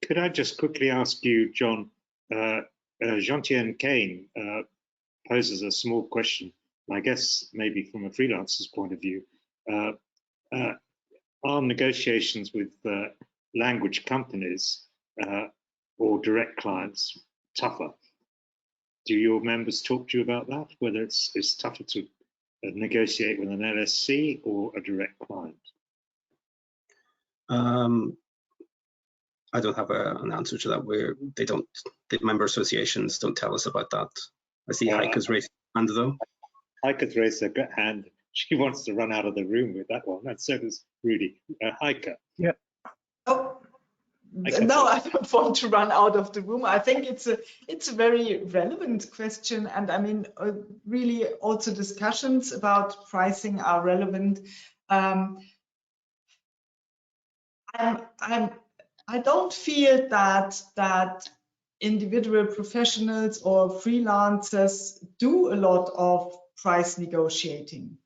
Could I just quickly ask you, John, Jean-Tienne Kane poses a small question, I guess maybe from a freelancer's point of view. Are negotiations with language companies or direct clients tougher? Do your members talk to you about that, whether it's tougher to negotiate with an LSC or a direct client? I don't have an answer to that. The member associations don't tell us about that. I see Heike's raised her hand though. Heike's raised her hand. She wants to run out of the room with that one, and so does Rudy. Heike. Yeah. Oh, no, I don't want to run out of the room. I think it's a very relevant question, and I mean, really, also discussions about pricing are relevant. I don't feel that individual professionals or freelancers do a lot of price negotiating.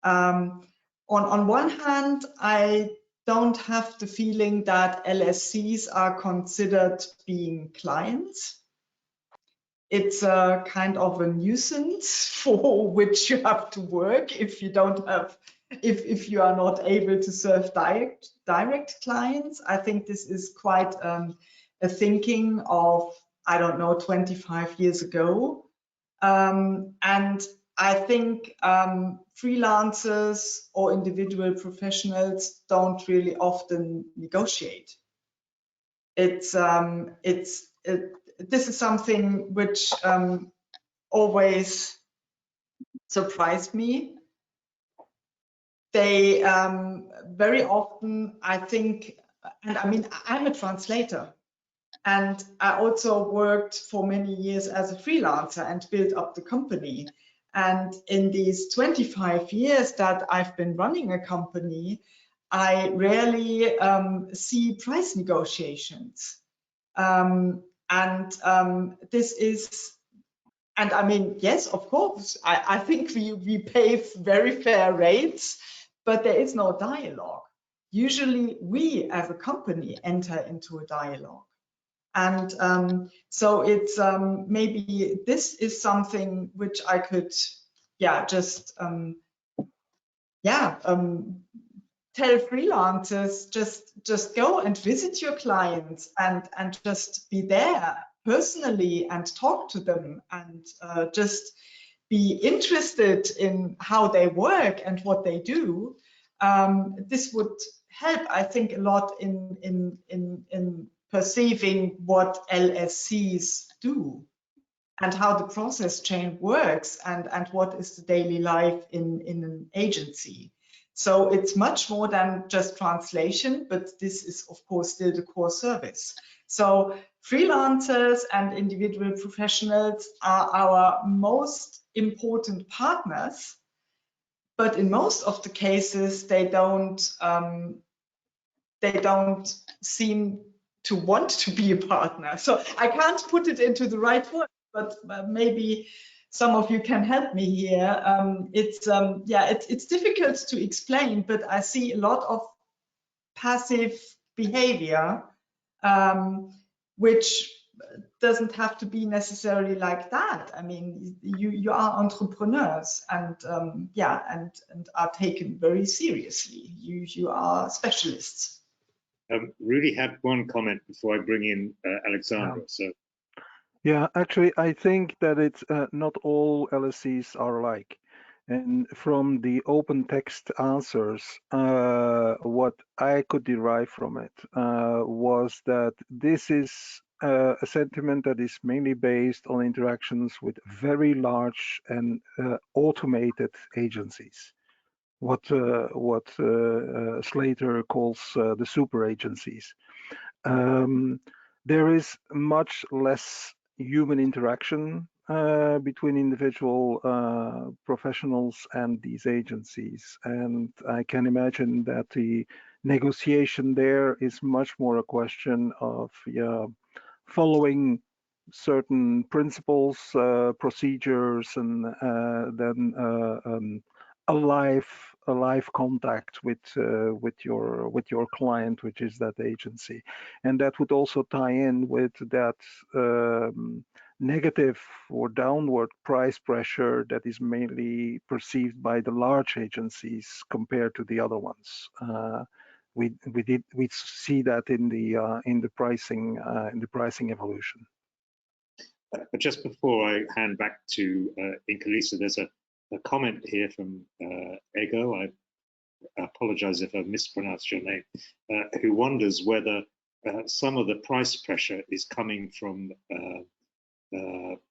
On one hand, I don't have the feeling that LSCs are considered being clients. It's a kind of a nuisance for which you have to work if you don't have, if you are not able to serve direct clients. I think this is quite a thinking of, I don't know, 25 years ago. And I think freelancers or individual professionals don't really often negotiate. This is something which always surprised me. They very often, I think, and I mean, I'm a translator, and I also worked for many years as a freelancer and built up the company. And in these 25 years that I've been running a company, I rarely see price negotiations. This is, and I mean, yes, of course, I think we pay very fair rates, but there is no dialogue. Usually we as a company enter into a dialogue. And so it's maybe this is something which I could, just tell freelancers, just go and visit your clients and just be there personally and talk to them and just be interested in how they work and what they do. This would help, I think, a lot in perceiving what LSCs do and how the process chain works and what is the daily life in an agency. So it's much more than just translation, but this is, of course, still the core service. So freelancers and individual professionals are our most important partners, but in most of the cases, they don't seem to want to be a partner. So I can't put it into the right word, but maybe some of you can help me here. It's difficult to explain, but I see a lot of passive behavior, which doesn't have to be necessarily like that. I mean, you are entrepreneurs and and are taken very seriously. You are specialists. Rudy had one comment before I bring in Alexandra. So. Yeah, actually, I think that it's not all LSCs are alike. And from the open text answers, what I could derive from it was that this is a sentiment that is mainly based on interactions with very large and automated agencies. What Slater calls the super agencies. There is much less human interaction between individual professionals and these agencies. And I can imagine that the negotiation there is much more a question of following certain principles, procedures, and then a live contact with your client, which is that agency, and that would also tie in with that negative or downward price pressure that is mainly perceived by the large agencies compared to the other ones. We see that in the pricing evolution. But just before I hand back to Inka-Lisa, there's a comment here from Ego. I apologize if I mispronounced your name, who wonders whether some of the price pressure is coming from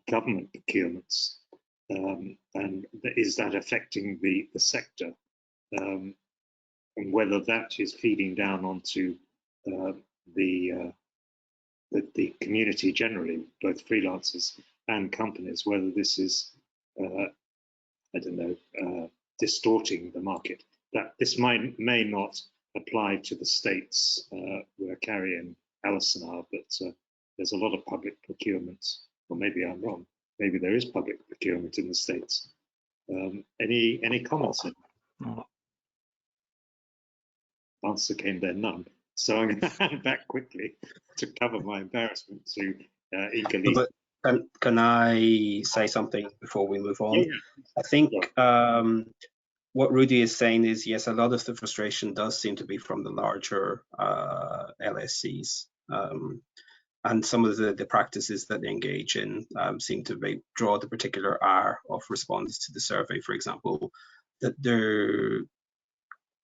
government procurements, and is that affecting the sector, and whether that is feeding down onto the community generally, both freelancers and companies, whether this is, I don't know, distorting the market. That this may not apply to the states where Carrie and Alison are, but there's a lot of public procurement, or maybe I'm wrong. Maybe there is public procurement in the states. Any comments? No. Answer came there, none. So I'm going to hand back quickly to cover my embarrassment to Inka-Lisa. But can I say something before we move on? Yeah. I think what Rudy is saying is, yes, a lot of the frustration does seem to be from the larger LSCs. And some of the practices that they engage in seem to draw the particular R of respondents to the survey. For example, that their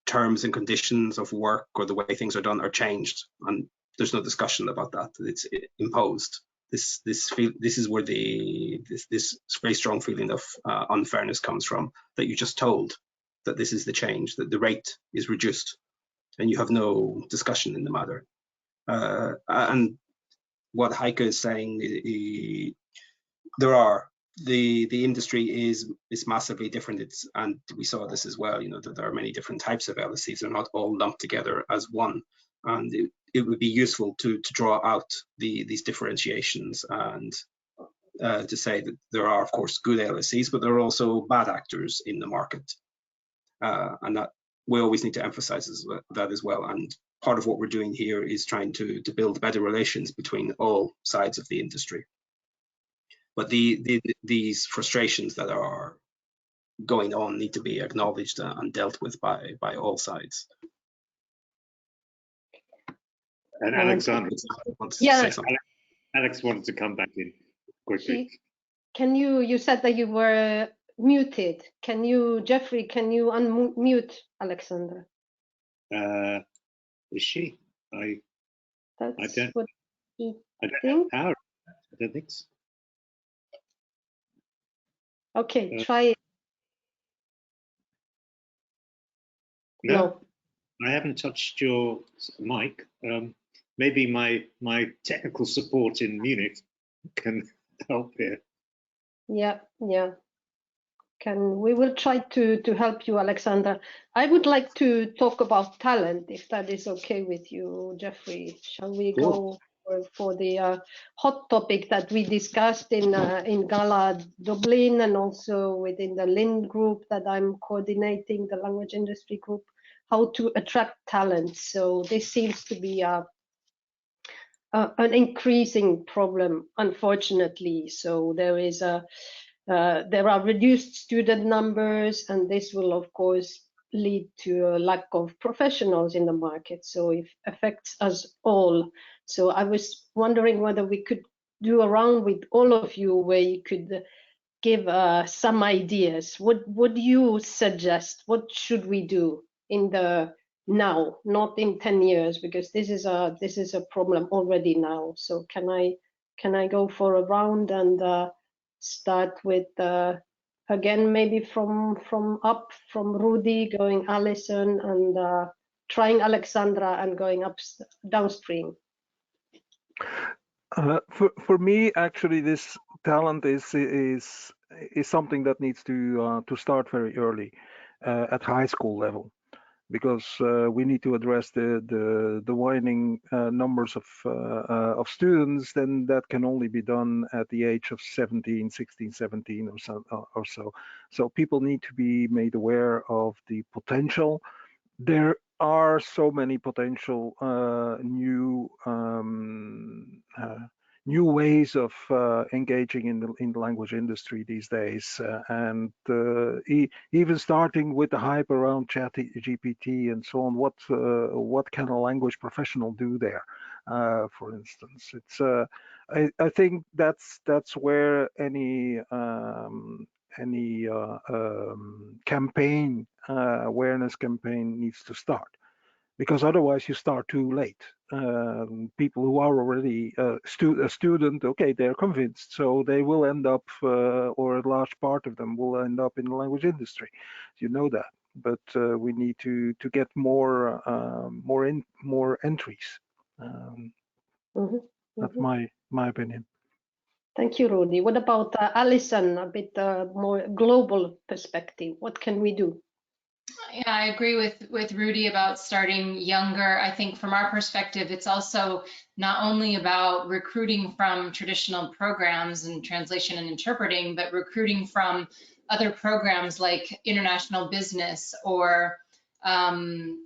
terms and conditions of work or the way things are done are changed, and there's no discussion about that. It's imposed. This is where this very strong feeling of unfairness comes from, that you're just told that this is the change, that the rate is reduced, and you have no discussion in the matter. And what Heike is saying, the industry is massively different. And we saw this as well, that there are many different types of LSCs. They're not all lumped together as one. And it would be useful to draw out these differentiations and to say that there are, of course, good LSCs, but there are also bad actors in the market. And that we always need to emphasize that as well. And part of what we're doing here is trying to build better relations between all sides of the industry. But these frustrations that are going on need to be acknowledged and dealt with by all sides. And Alexandra wants to say something. Alex wanted to come back in quickly. You said that you were muted. Jeffrey, can you unmute Alexandra? Is she? I don't think. Have power. I don't think so. Okay, try it. No, I haven't touched your mic. Maybe my technical support in Munich can help here. Yeah. We will try to help you, Alexandra. I would like to talk about talent, if that is okay with you, Jeffrey. Shall we go for the hot topic that we discussed in Gala Dublin, and also within the LIN group that I'm coordinating, the language industry group, how to attract talent. So this seems to be an increasing problem, unfortunately. So there are reduced student numbers, and this will, of course, lead to a lack of professionals in the market. So it affects us all. So I was wondering whether we could do a round with all of you where you could give some ideas. What do you suggest? What should we do in the now, not in 10 years, because this is a problem already now. So can I go for a round and start with again, maybe from Rudy, going Alison, and trying Alexandra, and going downstream. For me, actually, this talent is something that needs to start very early at high school level, because we need to address the waning numbers of students. Then that can only be done at the age of 16, 17 or so. So people need to be made aware of the potential. There are so many potential new ways of engaging in the language industry these days, and even starting with the hype around ChatGPT and so on. What can a language professional do there? For instance, it's I think that's where any campaign, awareness campaign, needs to start, because otherwise you start too late. People who are already a student, okay, they're convinced, so they will end up, or a large part of them will end up in the language industry. You know that, but we need to get more entries. That's my opinion. Thank you, Rudy. What about Alison? A bit more global perspective. What can we do? Yeah, I agree with Rudy about starting younger. I think from our perspective, it's also not only about recruiting from traditional programs in translation and interpreting, but recruiting from other programs like international business or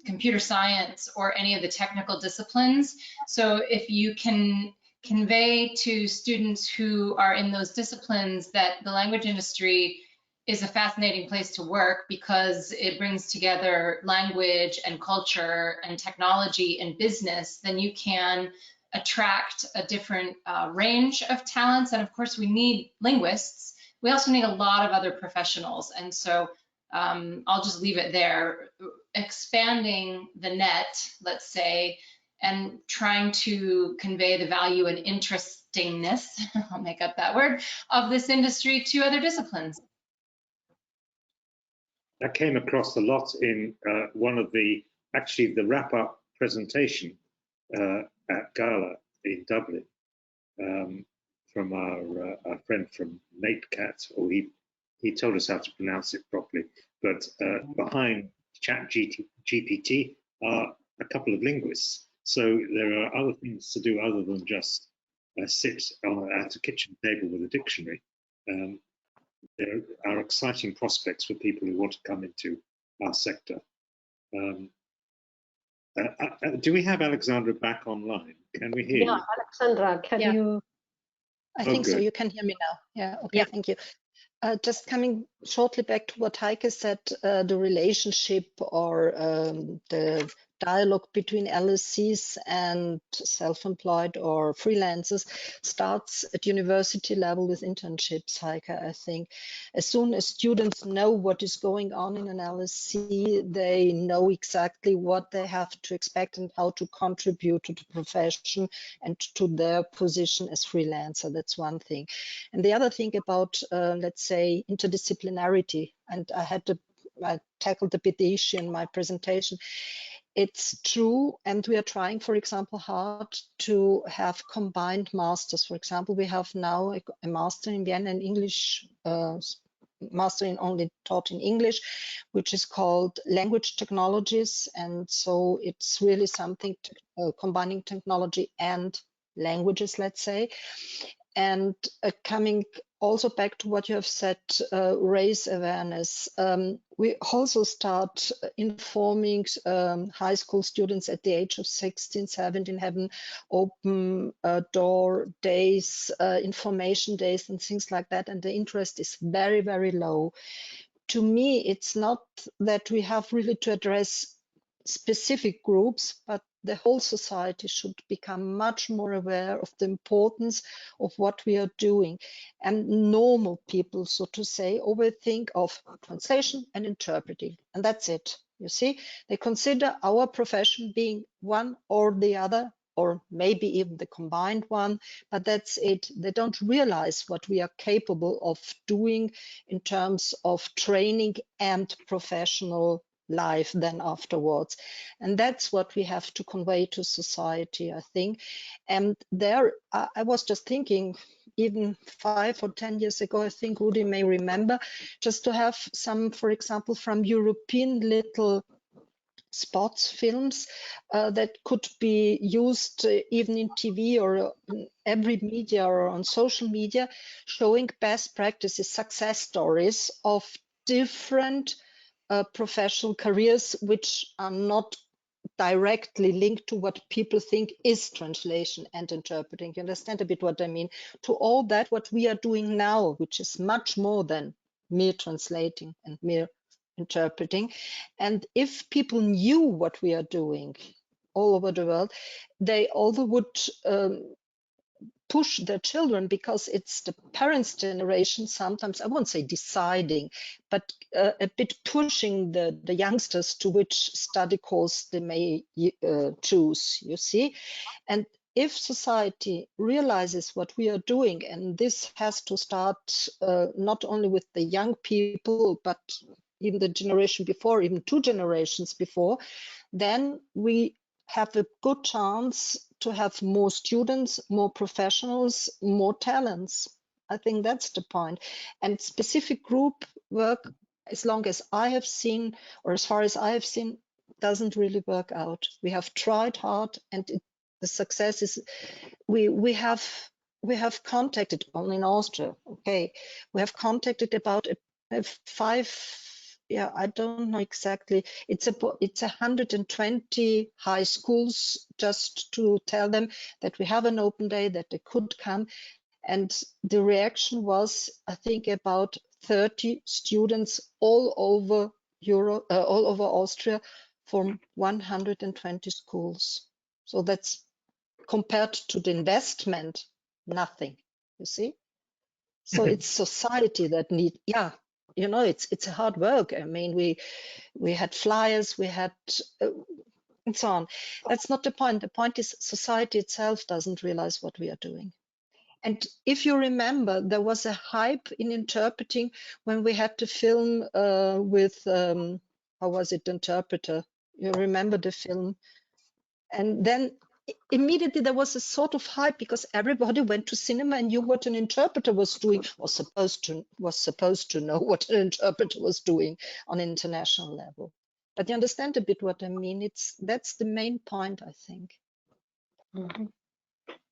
computer science or any of the technical disciplines. So if you can convey to students who are in those disciplines that the language industry is a fascinating place to work because it brings together language and culture and technology and business, then you can attract a different range of talents. And of course, we need linguists. We also need a lot of other professionals. And so I'll just leave it there. Expanding the net, let's say, and trying to convey the value and interestingness, I'll make up that word, of this industry to other disciplines. That came across a lot in one of the wrap-up presentation at Gala in Dublin from our friend from NateCat, or he told us how to pronounce it properly. But behind ChatGPT are a couple of linguists. So there are other things to do other than just sit at a kitchen table with a dictionary. There are exciting prospects for people who want to come into our sector. Do we have Alexandra back online? Can we hear you? Alexandra, can you? I think so. You can hear me now. Yeah. Okay. Thank you. Just coming shortly back to what Heike said, the relationship or the dialogue between LSCs and self-employed or freelancers starts at university level with internships, Heike, I think. As soon as students know what is going on in an LSC, they know exactly what they have to expect and how to contribute to the profession and to their position as freelancer. That's one thing. And the other thing about, let's say, interdisciplinarity, and I tackled a bit the issue in my presentation. It's true, and we are trying, for example, hard to have combined masters. For example, we have now a master in Vienna in English, master in only taught in English, which is called Language Technologies. And so it's really something combining technology and languages, let's say. And coming also back to what you have said, race awareness. We also start informing high school students at the age of 16, 17, having open door days, information days and things like that. And the interest is very, very low. To me, it's not that we have really to address specific groups, but the whole society should become much more aware of the importance of what we are doing. And normal people, so to say, always think of translation and interpreting, and that's it. You see, they consider our profession being one or the other, or maybe even the combined one, but that's it. They don't realize what we are capable of doing in terms of training and professional life then afterwards. And that's what we have to convey to society, I think. And there, I was just thinking, even 5 or 10 years ago, I think Rudi may remember, just to have some, for example, from European little spots, films that could be used even in TV or in every media or on social media, showing best practices, success stories of different professional careers which are not directly linked to what people think is translation and interpreting. You understand a bit what I mean? To all that, what we are doing now, which is much more than mere translating and mere interpreting. And if people knew what we are doing all over the world, they also would push their children, because it's the parents' generation sometimes, I won't say deciding, but a bit pushing the youngsters to which study course they may choose, you see. And if society realizes what we are doing, and this has to start not only with the young people, but even the generation before, even 2 generations before, then we have a good chance to have more students, more professionals, more talents. I think that's the point. And specific group work, as long as I have seen, or as far as I have seen, doesn't really work out. We have tried hard, and the success is, we have contacted, only in Austria, okay, we have contacted about 5, yeah, I don't know exactly. It's 120 high schools, just to tell them that we have an open day, that they could come. And the reaction was, I think, about 30 students all over Europe, all over Austria, from 120 schools. So that's, compared to the investment, nothing, you see? So it's society that need, yeah, you know, it's a hard work. I mean, we had flyers, we had and so on. That's not the point. The point is society itself doesn't realize what we are doing. And if you remember, there was a hype in interpreting when we had to film with, how was it, interpreter? You remember the film? And then immediately there was a sort of hype, because everybody went to cinema and knew what an interpreter was doing, was supposed to know what an interpreter was doing on an international level. But you understand a bit what I mean? That's the main point, I think. Mm-hmm.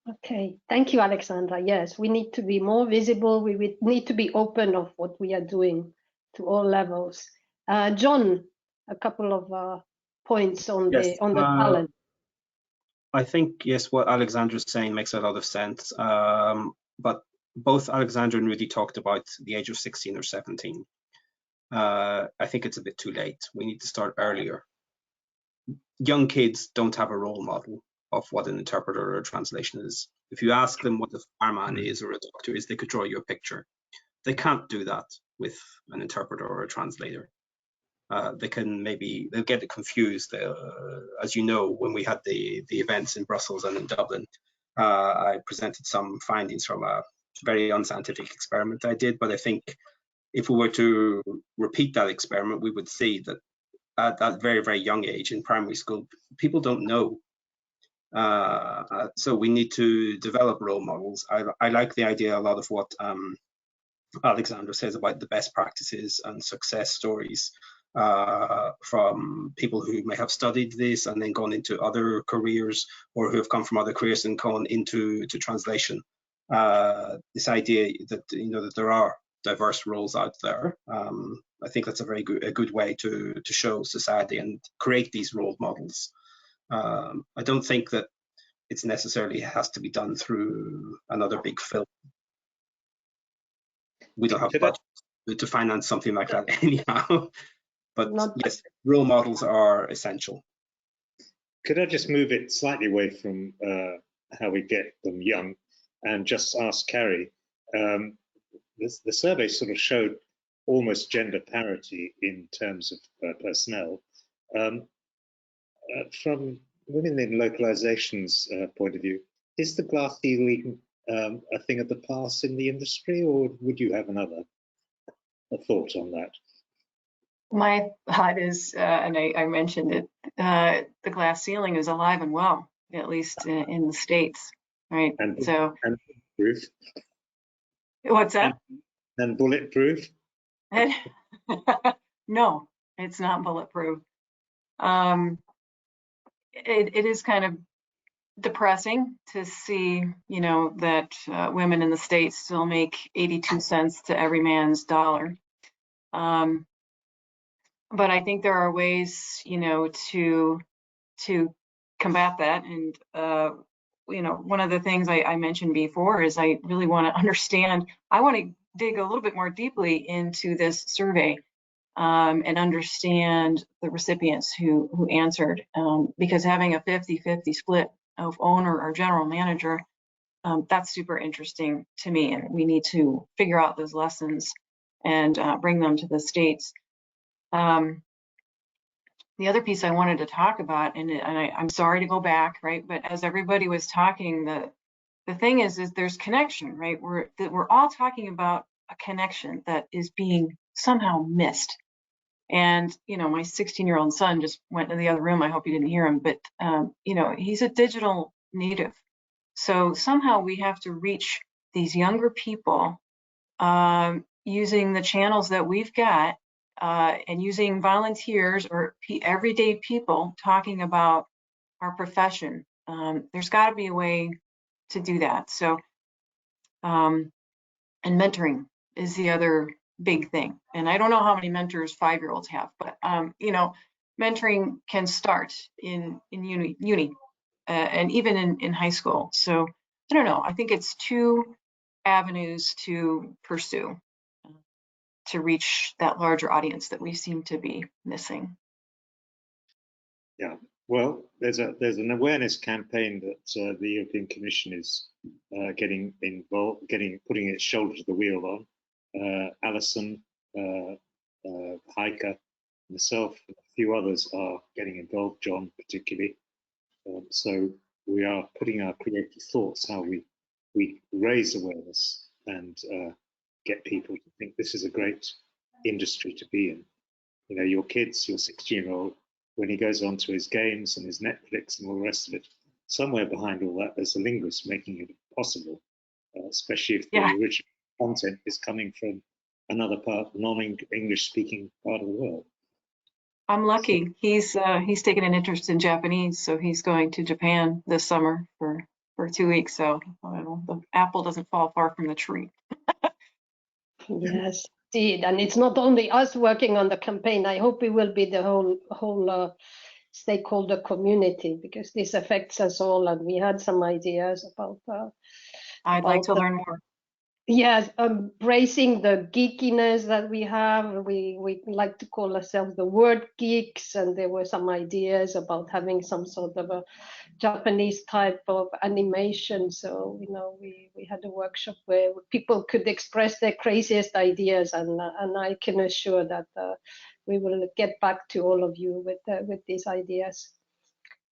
Okay, thank you, Alexandra. Yes, we need to be more visible. We need to be open of what we are doing to all levels. John, a couple of points on Yes, the talent. I think, yes, what Alexandra's saying makes a lot of sense. But both Alexandra and Rudi talked about the age of 16 or 17. I think it's a bit too late. We need to start earlier. Young kids don't have a role model of what an interpreter or a translation is. If you ask them what a fireman is or a doctor is, they could draw you a picture. They can't do that with an interpreter or a translator. They'll get it confused. As you know, when we had the events in Brussels and in Dublin, I presented some findings from a very unscientific experiment I did, but I think if we were to repeat that experiment, we would see that at that very, very young age in primary school, people don't know. So we need to develop role models. I like the idea a lot of what Alexandra says about the best practices and success stories from people who may have studied this and then gone into other careers, or who have come from other careers and gone into translation. This idea that, you know, that there are diverse roles out there. I think that's a good way to show society and create these role models. I don't think that it's necessarily has to be done through another big film. We don't have budget to finance something like that anyhow. But yes, role models are essential. Could I just move it slightly away from how we get them young and just ask Carrie? The survey sort of showed almost gender parity in terms of personnel. From women in localization's point of view, is the glass ceiling a thing of the past in the industry, or would you have a thought on that? My thought is, and I mentioned it, the glass ceiling is alive and well, at least in the States, right? And so, proof. What's that? And bulletproof? No, it's not bulletproof. It is kind of depressing to see, you know, that women in the States still make 82 cents to every man's dollar. But I think there are ways, you know, to combat that. And, you know, one of the things I mentioned before is I really want to understand, I want to dig a little bit more deeply into this survey and understand the recipients who answered, because having a 50-50 split of owner or general manager, that's super interesting to me, and we need to figure out those lessons and bring them to the States. The other piece I wanted to talk about, and I'm sorry to go back, right? But as everybody was talking, the thing is there's connection, right? We're all talking about a connection that is being somehow missed. And, you know, my 16-year-old son just went to the other room. I hope you didn't hear him, but, you know, he's a digital native. So somehow we have to reach these younger people using the channels that we've got and using volunteers or everyday people talking about our profession. There's got to be a way to do that. So, and mentoring is the other big thing. And I don't know how many mentors 5-year-olds have, but you know, mentoring can start in uni and even in high school. So I don't know. I think it's 2 avenues to pursue to reach that larger audience that we seem to be missing. Yeah, well, there's an awareness campaign that the European Commission is getting involved, putting its shoulder to the wheel on. Alison, Heike, myself, and a few others are getting involved, John particularly. So we are putting our creative thoughts, how we raise awareness and get people to think this is a great industry to be in. You know, your kids, your 16-year-old, when he goes on to his games and his Netflix and all the rest of it, somewhere behind all that, there's a linguist making it possible, especially if the original content is coming from another part, non-English speaking part of the world. I'm lucky. He's taken an interest in Japanese, so he's going to Japan this summer for 2 weeks. So I don't know, the apple doesn't fall far from the tree. Yes, indeed. And it's not only us working on the campaign. I hope it will be the whole stakeholder community, because this affects us all. And we had some ideas about. I'd like to learn more. Yes, embracing the geekiness that we have. We like to call ourselves the word geeks, and there were some ideas about having some sort of a Japanese type of animation. So, you know, we had a workshop where people could express their craziest ideas, and I can assure that we will get back to all of you with these ideas.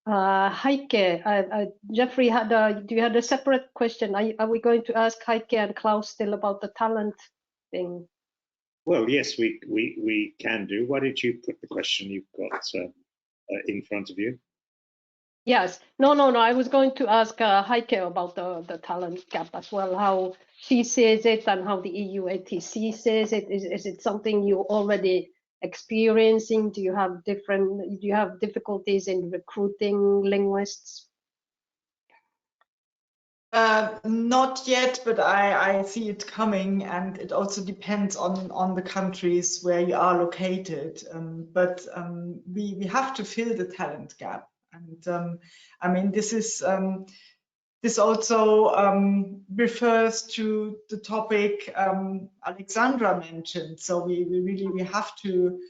Heike, Jeffrey you had a separate question. Are we going to ask Heike and Klaus still about the talent thing? Well, yes, we can do. Why don't you put the question you've got in front of you? Yes. No. I was going to ask Heike about the talent gap as well, how she sees it and how the EU ATC sees it. Is it something you already experiencing? Do you have difficulties in recruiting linguists? Not yet, but I see it coming, and it also depends on the countries where you are located. But we have to fill the talent gap, and I mean, this also refers to the topic Alexandra mentioned. So we have to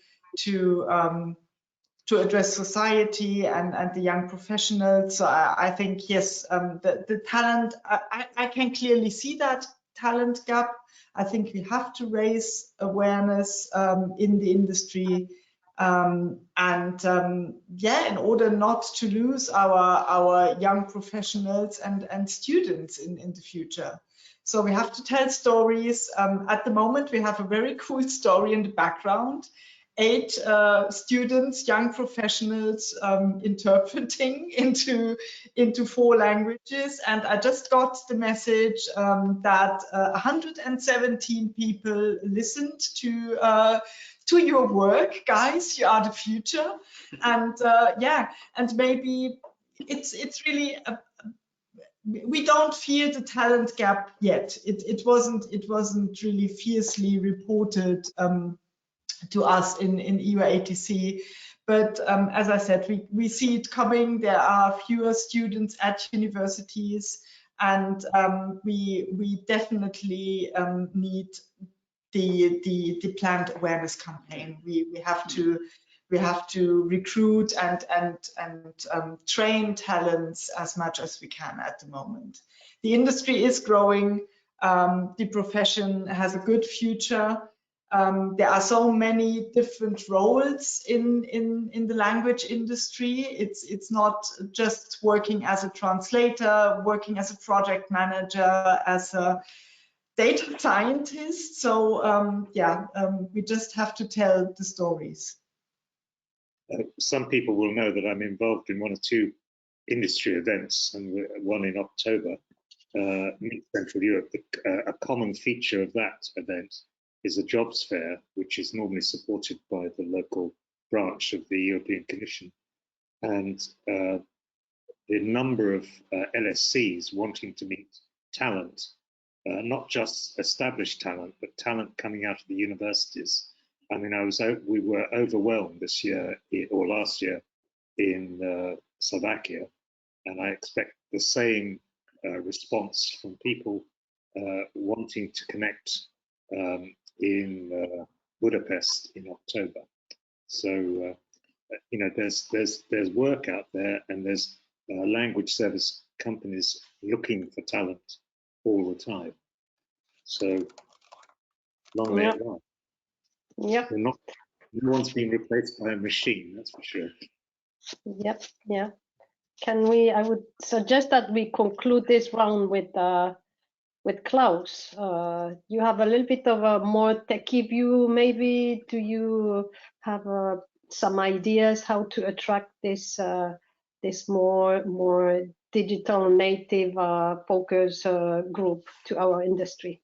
address society and the young professionals. So I think, yes, the talent, I can clearly see that talent gap. I think we have to raise awareness in the industry, yeah, in order not to lose our young professionals and students in the future. So we have to tell stories. At the moment, we have a very cool story in the background. 8 students, young professionals, interpreting into 4 languages. And I just got the message that 117 people listened to your work. Guys, you are the future. And yeah, and maybe it's really we don't feel the talent gap yet. It wasn't really fiercely reported to us in EUATC. But as I said, we see it coming. There are fewer students at universities, and we definitely need the planned awareness campaign. We have to recruit and train talents as much as we can at the moment. The industry is growing. The profession has a good future. There are so many different roles in the language industry. It's not just working as a translator, working as a project manager, as a data scientist. So yeah, we just have to tell the stories. Some people will know that I'm involved in 1 or 2 industry events, and one in October, Central Europe. A common feature of that event is a jobs fair, which is normally supported by the local branch of the European Commission. And the number of LSCs wanting to meet talent, not just established talent, but talent coming out of the universities. I mean, we were overwhelmed this year or last year in Slovakia, and I expect the same response from people wanting to connect in Budapest in October. So you know, there's work out there, and there's language service companies looking for talent all the time. So long may it last. Yep. No one's been replaced by a machine, that's for sure. Yep. Yeah. I would suggest that we conclude this round with Klaus. You have a little bit of a more techie view, maybe. Do you have some ideas how to attract this more digital native focus group to our industry?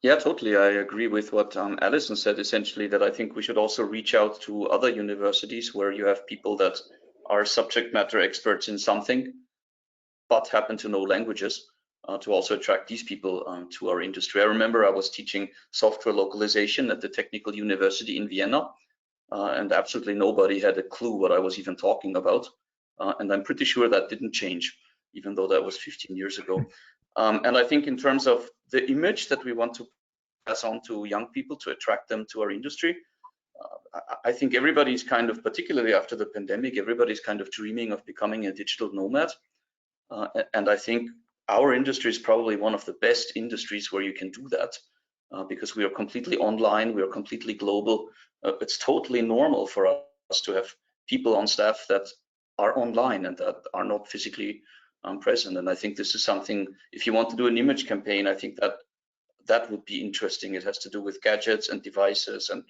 Yeah, totally. I agree with what Alison said, essentially, that I think we should also reach out to other universities where you have people that are subject matter experts in something, but happen to know languages, to also attract these people to our industry. I remember I was teaching software localization at the Technical University in Vienna, and absolutely nobody had a clue what I was even talking about. And I'm pretty sure that didn't change, even though that was 15 years ago. And I think in terms of the image that we want to pass on to young people to attract them to our industry, I think everybody's kind of, particularly after the pandemic, everybody's kind of dreaming of becoming a digital nomad. And I think our industry is probably one of the best industries where you can do that, because we are completely online, we are completely global. It's totally normal for us to have people on staff that are online and that are not physically present. And I think this is something, if you want to do an image campaign, I think that would be interesting. It has to do with gadgets and devices and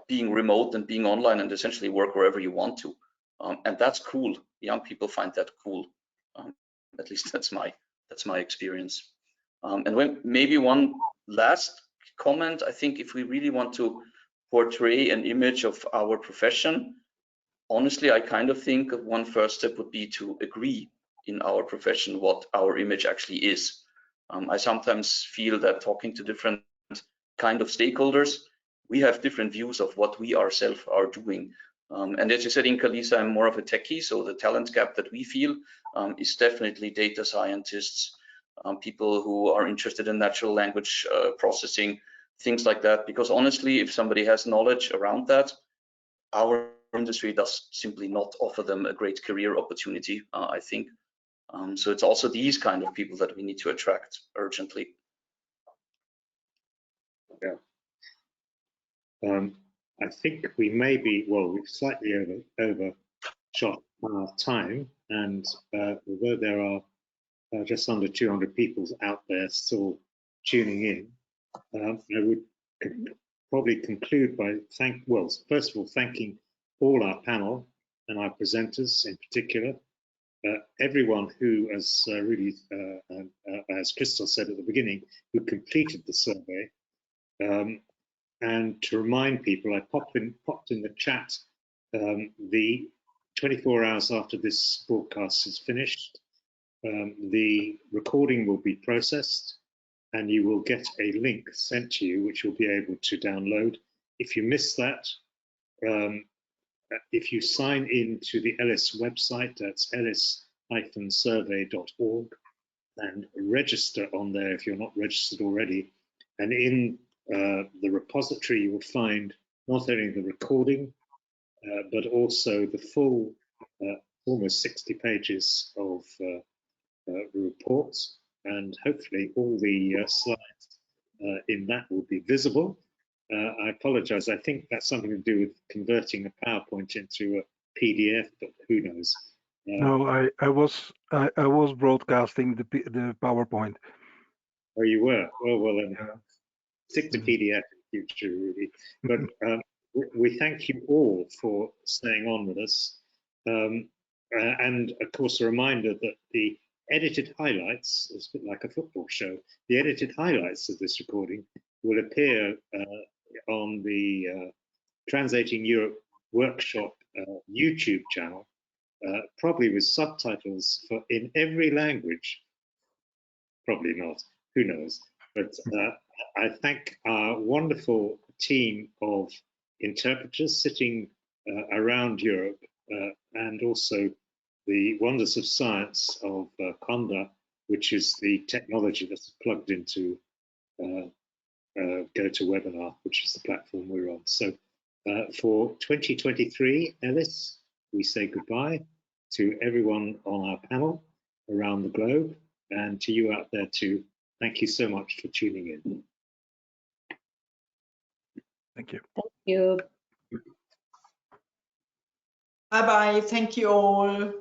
being remote and being online and essentially work wherever you want to. And that's cool. Young people find that cool. At least that's my experience. And maybe one last comment. I think if we really want to portray an image of our profession, honestly, I kind of think one first step would be to agree in our profession what our image actually is. I sometimes feel that talking to different kind of stakeholders, we have different views of what we ourselves are doing. And as you said, Inka Lisa, I'm more of a techie, so the talent gap that we feel is definitely data scientists, people who are interested in natural language processing, things like that. Because honestly, if somebody has knowledge around that, our industry does simply not offer them a great career opportunity, I think. So it's also these kind of people that we need to attract urgently. Yeah. I think we may be, well, we've slightly overshot our time, and although there are just under 200 people out there still tuning in, I would probably conclude by first of all, thanking all our panel and our presenters in particular, everyone who, as as Christos said at the beginning, who completed the survey. And to remind people, I popped in the chat the 24 hours after this broadcast is finished, the recording will be processed and you will get a link sent to you, which you'll be able to download. If you miss that, if you sign in to the ELIS website, that's elis-survey.org, and register on there if you're not registered already. And in the repository, you will find not only the recording, but also the full almost 60 pages of reports, and hopefully all the slides in that will be visible. I apologize, I think that's something to do with converting a PowerPoint into a PDF, but who knows. No, I was broadcasting the PowerPoint. Oh, you were? Well then, stick to PDF in future, really. But we thank you all for staying on with us. And of course, a reminder that the edited highlights, it's a bit like a football show, the edited highlights of this recording will appear on the Translating Europe Workshop YouTube channel, probably with subtitles in every language. Probably not, who knows. But I thank our wonderful team of interpreters sitting around Europe, and also the wonders of science of Conda, which is the technology that's plugged into GoToWebinar, which is the platform we're on. So for 2023, ELIS, we say goodbye to everyone on our panel around the globe, and to you out there too. Thank you so much for tuning in. Thank you. Thank you. Bye-bye. Thank you all.